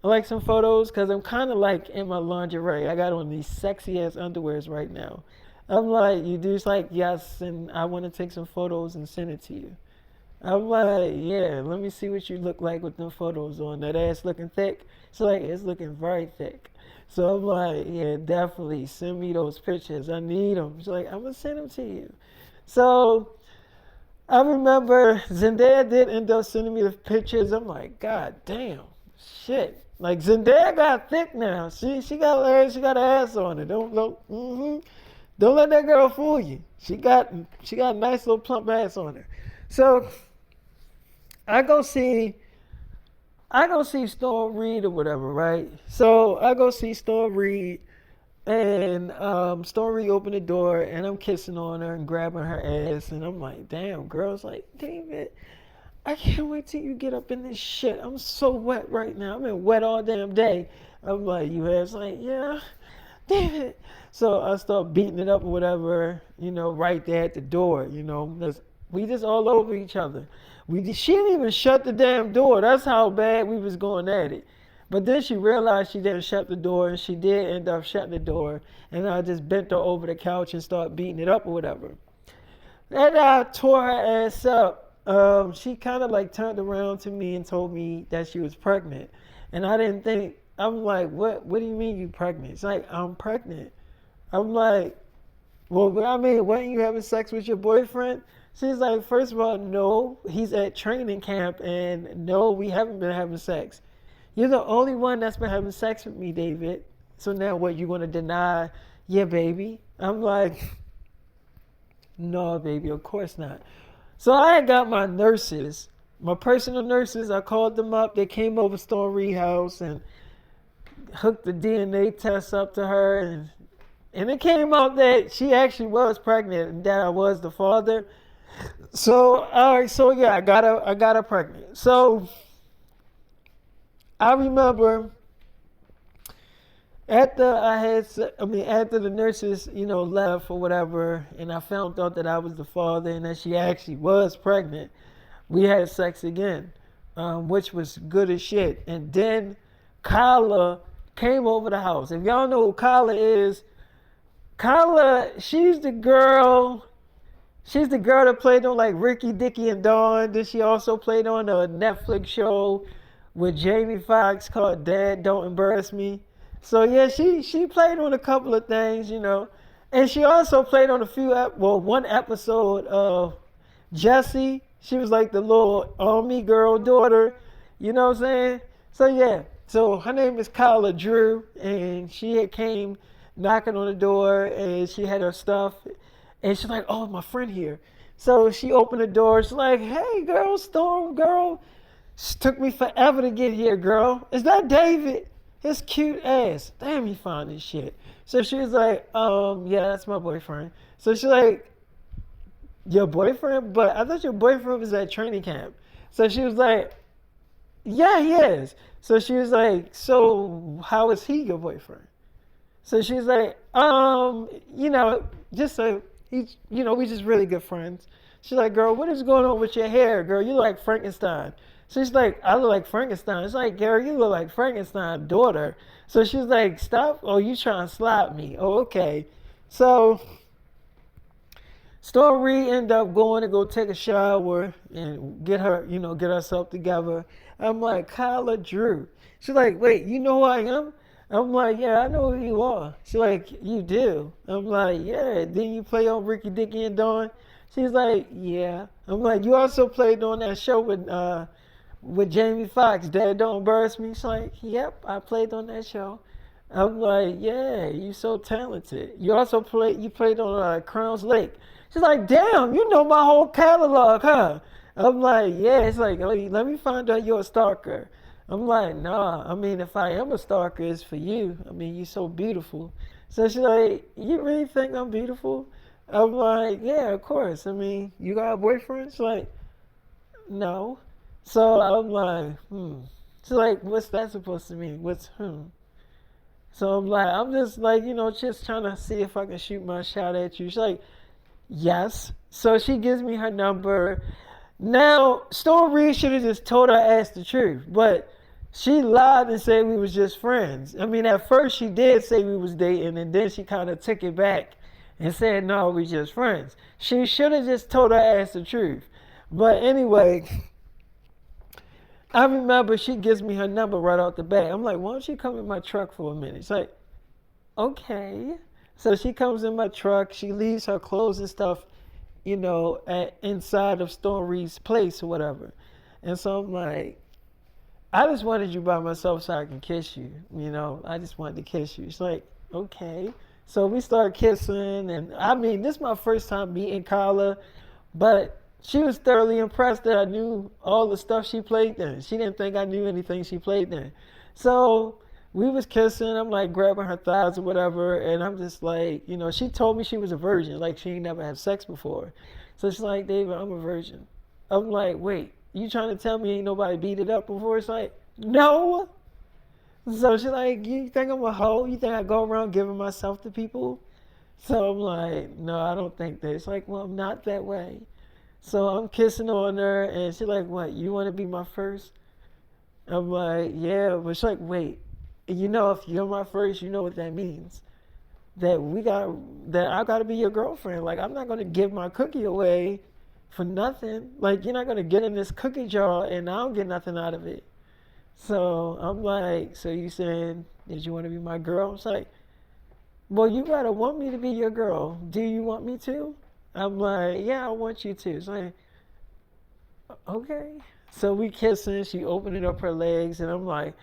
I like some photos because I'm kind of like in my lingerie. I got on these sexy ass underwears right now. I'm like, you do? It's like, yes, and I want to take some photos and send it to you. I'm like, yeah, let me see what you look like with them photos on. That ass looking thick? She's like, it's looking very thick. So I'm like, yeah, definitely send me those pictures. I need them. She's like, I'm going to send them to you. So I remember Zendaya did end up sending me the pictures. I'm like, God damn, shit. Like, Zendaya got thick now. She got an ass on her. Don't let that girl fool you. She got a nice little plump ass on her. So I go see Storm Reed or whatever, right? So I go see Storm Reed, and Storm Reed opened the door, and I'm kissing on her and grabbing her ass, and I'm like, damn, girl's like, David, I can't wait till you get up in this shit. I'm so wet right now. I've been wet all damn day. I'm like, you ass? Like, yeah, David. So I start beating it up or whatever, right there at the door, we just all over each other. She didn't even shut the damn door. That's how bad we was going at it. But then she realized she didn't shut the door, and she did end up shutting the door. And I just bent her over the couch and started beating it up or whatever. And I tore her ass up. She kind of like turned around to me and told me that she was pregnant. And I didn't think, I'm like, what do you mean you pregnant? It's like, I'm pregnant. I'm like, well, I mean, weren't you having sex with your boyfriend? She's like, first of all, no, he's at training camp, and no, we haven't been having sex. You're the only one that's been having sex with me, David. So now what, you want to deny your baby? I'm like, no, baby, of course not. So I got my nurses My personal nurses, I called them up. They came over Storm Reed house and hooked the DNA test up to her, and it came out that she actually was pregnant and that I was the father. So all right, so yeah, I got her pregnant. So I remember after the nurses, left or whatever, and I found out that I was the father and that she actually was pregnant. We had sex again, which was good as shit. And then Kyla came over the house. If y'all know who Kyla is, Kyla, she's the girl. She's the girl that played on like Ricky, Dickie, and Dawn. Then she also played on a Netflix show with Jamie Foxx called Dad Don't Embarrass Me. So yeah, she played on a couple of things. And she also played on one episode of Jessie. She was like the little army girl daughter. You know what I'm saying? So yeah. So her name is Kyla Drew, and she had came knocking on the door, and she had her stuff, and she's like, "Oh, my friend here." So she opened the door. She's like, "Hey, girl, Storm, girl. It took me forever to get here, girl. Is that David? His cute ass. Damn, he found this shit." So she was like, yeah, that's my boyfriend." So she's like, "Your boyfriend? But I thought your boyfriend was at training camp." So she was like, "Yeah, he is." So she was like, "So how is he your boyfriend?" So she's like, just so we just really good friends. She's like, "Girl, what is going on with your hair, girl? You look like Frankenstein." So she's like, "I look like Frankenstein." It's like, "Girl, you look like Frankenstein's daughter." So she's like, "Stop. Oh, you trying to slap me. Oh, okay." So Story ended up going to go take a shower and get herself together. I'm like, "Kyla Drew." She's like, "Wait, you know who I am?" I'm like, "Yeah, I know who you are." She's like, "You do?" I'm like, "Yeah." Then you play on Ricky, Dickie, and Dawn? She's like, "Yeah." I'm like, "You also played on that show with Jamie Foxx, Dad Don't Embarrass Me?" She's like, "Yep, I played on that show." I'm like, "Yeah, you so talented. You played on Crowns Lake." She's like, "Damn, you know my whole catalog, huh?" I'm like, "Yeah." It's like, "Oh, let me find out you're a stalker." I'm like, "Nah, I mean, if I am a stalker, it's for you. I mean, you're so beautiful." So she's like, "You really think I'm beautiful?" I'm like, "Yeah, of course. I mean, you got a boyfriend?" She's like, "No." So I'm like, "Hmm." She's like, "What's that supposed to mean? What's hmm?" So I'm like, I'm just like, just trying to see if I can shoot my shot at you. She's like, "Yes." So she gives me her number. Now, Storm Reed should have just told her ass the truth, but she lied and said we was just friends. I mean, at first she did say we was dating, and then she kind of took it back and said, "No, we just friends." She should have just told her ass the truth. But anyway, I remember she gives me her number right off the bat. I'm like, "Why don't you come in my truck for a minute?" She's like, "Okay." So she comes in my truck. She leaves her clothes and stuff, inside of Storm Reed's place or whatever. And so I'm like, "I just wanted you by myself so I can kiss you. I just wanted to kiss you." She's like, "Okay." So we start kissing. And I mean, this is my first time meeting Kyla, but she was thoroughly impressed that I knew all the stuff she played in. She didn't think I knew anything she played in. So we was kissing. I'm like grabbing her thighs or whatever. And I'm just like, she told me she was a virgin. Like she ain't never had sex before. So she's like, "David, I'm a virgin." I'm like, "Wait, you trying to tell me ain't nobody beat it up before?" It's like, "No." So she's like, "You think I'm a hoe? You think I go around giving myself to people?" So I'm like, "No, I don't think that." It's like, "Well, I'm not that way." So I'm kissing on her, and she's like, "What, you want to be my first?" I'm like, "Yeah." But she's like, "Wait, if you're my first, you know what that means. That I gotta be your girlfriend. Like, I'm not gonna give my cookie away for nothing. Like, you're not gonna get in this cookie jar and I don't get nothing out of it." So I'm like, "So you saying that you want to be my girl?" It's like, "Well, you gotta want me to be your girl. Do you want me to?" I'm like, "Yeah, I want you to." It's like, "Okay." So we kissing. She opening up her legs, and I'm like,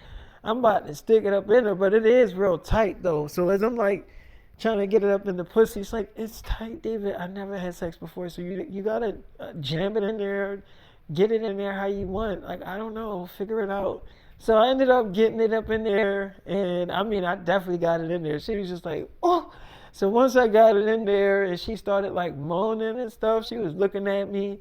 I'm about to stick it up in her, but it is real tight though. So as I'm like trying to get it up in the pussy, it's like, "It's tight, David. I never had sex before, so you gotta jam it in there, get it in there how you want. Like, I don't know, figure it out. So I ended up getting it up in there, and I mean, I definitely got it in there. She was just like, oh. So once I got it in there, and she started like moaning and stuff, she was looking at me.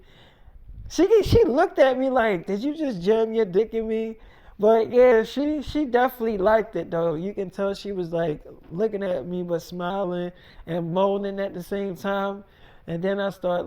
She looked at me like, did you just jam your dick in me? But yeah, she definitely liked it though. You can tell she was like looking at me but smiling and moaning at the same time. And then I start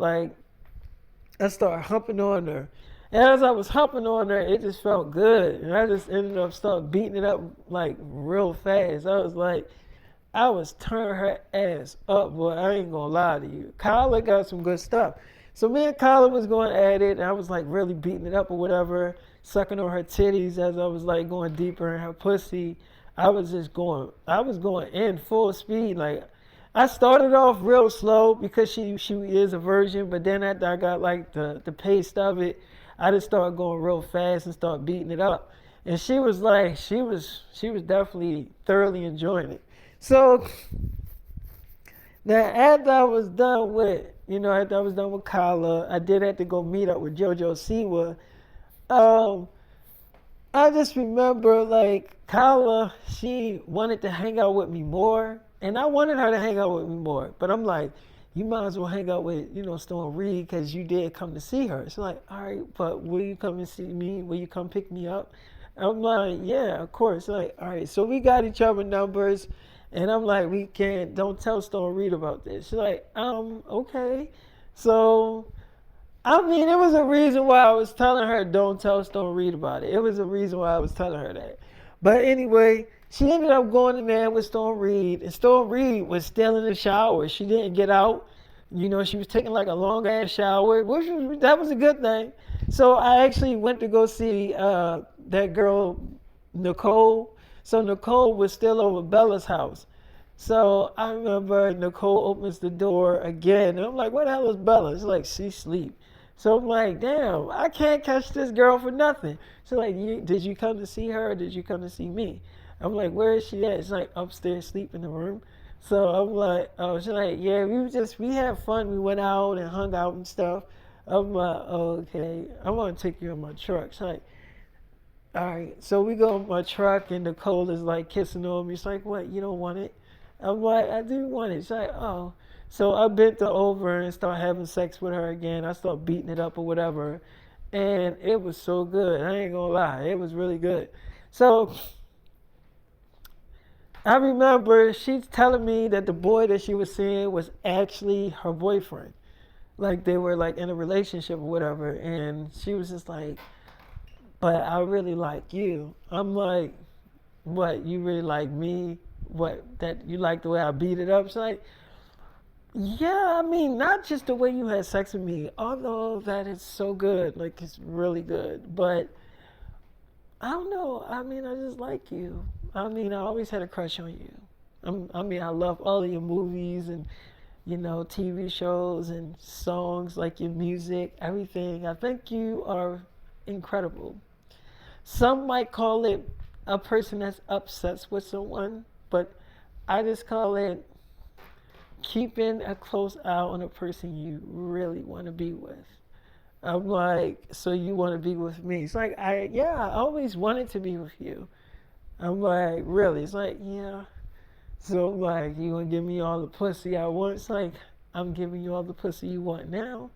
humping on her. And as I was humping on her, it just felt good. And I just ended up start beating it up like real fast. I was turning her ass up, boy. I ain't gonna lie to you. Kyla got some good stuff. So me and Kyla was going at it, and I was like really beating it up or whatever, sucking on her titties as I was like going deeper in her pussy. I was going in full speed. Like, I started off real slow because she is a virgin, but then after I got like the pace of it, I just started going real fast and started beating it up. And she was like, she was definitely thoroughly enjoying it. So now after I was done with, after I was done with Kyla, I did have to go meet up with Jojo Siwa. Um, I just remember like Kyla, she wanted to hang out with me more, and I wanted her to hang out with me more. But I'm like, you might as well hang out with, Storm Reed because you did come to see her. She's like, all right, but will you come and see me? Will you come pick me up? I'm like, yeah, of course. Like, all right, so we got each other numbers, and I'm like, don't tell Storm Reed about this. She's like, okay. So I mean, it was a reason why I was telling her don't tell Stone Reed about it. It was a reason why I was telling her that. But anyway, she ended up going in there with Stone Reed, and Stone Reed was still in the shower. She didn't get out. She was taking like a long ass shower, that was a good thing. So I actually went to go see that girl Nicole. So Nicole was still over Bella's house. So I remember Nicole opens the door again, and I'm like, "What the hell is Bella?" She's like, "She sleep." So I'm like, "Damn, I can't catch this girl for nothing." She's like, "Did you come to see her, or did you come to see me?" I'm like, "Where is she at?" She's like, "Upstairs, sleep in the room." So I'm like, "Oh," she's like, "Yeah, we had fun. We went out and hung out and stuff." I'm like, "Oh, okay, I want to take you in my truck." She's like, all right, so we go in my truck, and Nicole is like kissing on me. She's like, "What? You don't want it?" I'm like, "I do want it." She's like, "Oh." So I bent her over and started having sex with her again. I started beating it up or whatever. And it was so good. I ain't gonna lie. It was really good. So I remember she's telling me that the boy that she was seeing was actually her boyfriend. Like they were like in a relationship or whatever. And she was just like, "But I really like you." I'm like, "What, you really like me? What, that you like the way I beat it up?" She's like, "Yeah, I mean, not just the way you had sex with me, although that is so good, like it's really good. But I don't know. I mean, I just like you. I mean, I always had a crush on you. I mean, I love all of your movies and TV shows and songs, like your music, everything. I think you are incredible. Some might call it a person that's obsessed with someone, but I just call it keeping a close eye on a person you really want to be with." I'm like, "So you want to be with me?" It's like, I always wanted to be with you." I'm like, "Really?" It's like, "Yeah." So I'm like, "You gonna give me all the pussy I want?" It's like, "I'm giving you all the pussy you want now.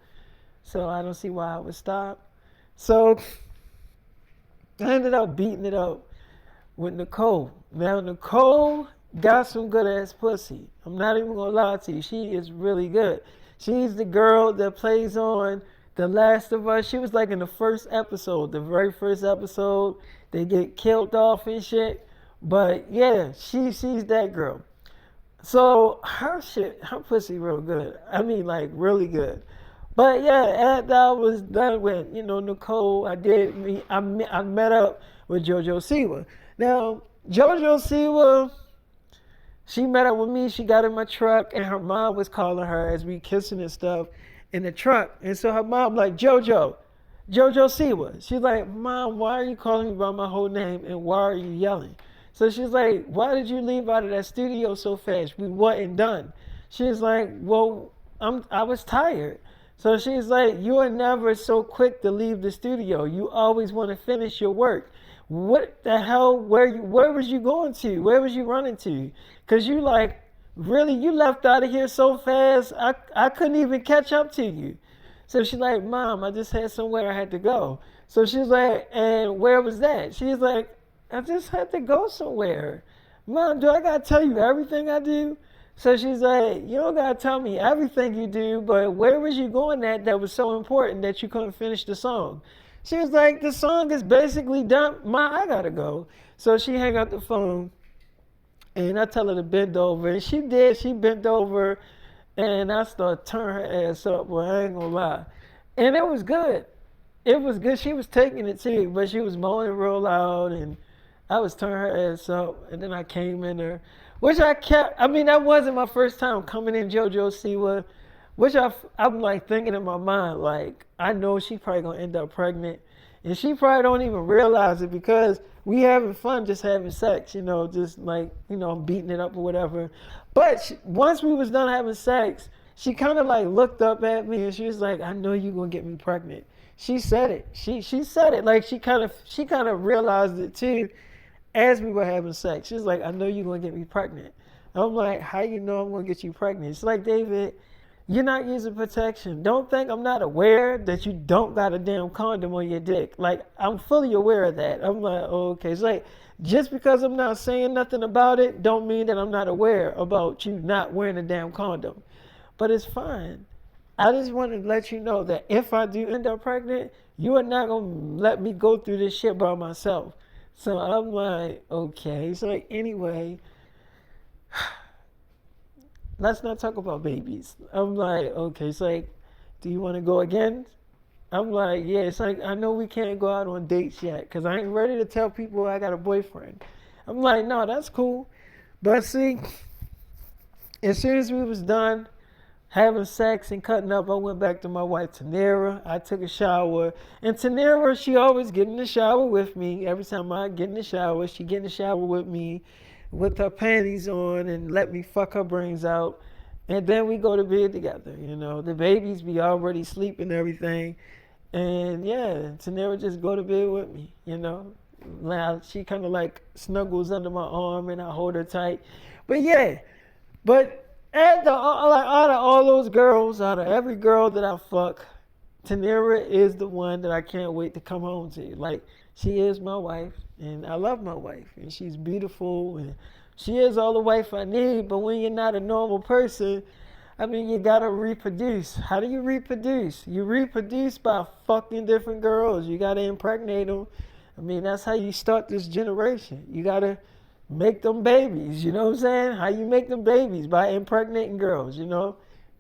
So I don't see why I would stop." So I ended up beating it up with Nicole. Now Nicole got some good ass pussy. I'm not even gonna lie to you. She is really good. She's the girl that plays on The Last of Us. She was like in the first episode, the very first episode. They get killed off and shit. But yeah, she's that girl. So her pussy real good. I mean, like really good. But yeah, after I was done with Nicole, I met up with Jojo Siwa. Now Jojo Siwa, she met up with me. She got in my truck, and her mom was calling her as we kissing and stuff in the truck. And so her mom like, Jojo Siwa. She's like, "Mom, why are you calling me by my whole name, and why are you yelling?" So she's like, "Why did you leave out of that studio so fast? We wasn't done." She's like, "Well, I was tired." So she's like, you are never so quick to leave the studio. You always want to finish your work. What the hell? Where was you going to? Where was you running to? Cause you like, really, you left out of here so fast. I couldn't even catch up to you. So she's like, Mom, I just had somewhere I had to go. So she's like, and where was that? She's like, I just had to go somewhere. Mom, do I gotta tell you everything I do? So she's like, you don't gotta tell me everything you do, but where was you going at that was so important that you couldn't finish the song? She was like, the song is basically done. Ma, I gotta go. So she hang up the phone and I tell her to bend over. And she did. She bent over and I started turning her ass up. Well, I ain't gonna lie. And it was good. It was good. She was taking it too, but she was moaning real loud and I was turning her ass up. And then I came in her, which I kept. I mean, that wasn't my first time coming in Jojo Siwa, which I'm like thinking in my mind, like, I know she probably gonna end up pregnant. And she probably don't even realize it because we having fun just having sex, just like, beating it up or whatever. But once we was done having sex, she kind of like looked up at me and she was like, I know you're going to get me pregnant. She said it. She said it. Like she kind of realized it too as we were having sex. She's like, I know you're going to get me pregnant. I'm like, how you know I'm going to get you pregnant? She's like, David, you're not using protection. Don't think I'm not aware that you don't got a damn condom on your dick. Like, I'm fully aware of that. I'm like, oh, okay. It's like, just because I'm not saying nothing about it, don't mean that I'm not aware about you not wearing a damn condom. But it's fine. I just want to let you know that if I do end up pregnant, you are not going to let me go through this shit by myself. So I'm like, okay. So like, anyway, let's not talk about babies. I'm like, okay, it's like, do you want to go again? I'm like, yeah, it's like, I know we can't go out on dates yet because I ain't ready to tell people I got a boyfriend. I'm like, no, that's cool. But see, as soon as we was done having sex and cutting up, I went back to my wife, tnerra. I took a shower. And tnerra, she always get in the shower with me. Every time I get in the shower, she get in the shower with me with her panties on and let me fuck her brains out. And then we go to bed together, The babies be already sleeping and everything. And yeah, tnerra just go to bed with me. Now she kind of like snuggles under my arm and I hold her tight. But yeah, but out of all those girls, out of every girl that I fuck, tnerra is the one that I can't wait to come home to. Like, she is my wife, and I love my wife, and she's beautiful, and she is all the wife I need. But when you're not a normal person, I mean, you gotta reproduce. How do you reproduce? You reproduce by fucking different girls. You gotta impregnate them. I mean, that's how you start this generation. You gotta make them babies, you know what I'm saying? How you make them babies? By impregnating girls,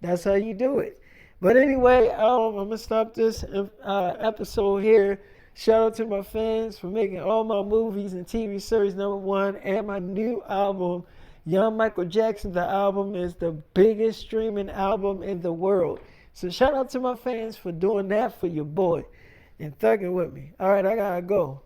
That's how you do it. But anyway, I'm going to stop this episode here. Shout out to my fans for making all my movies and TV series #1 and my new album, Young Michael Jackson. The album is the biggest streaming album in the world. So shout out to my fans for doing that for your boy and thugging with me. All right, I got to go.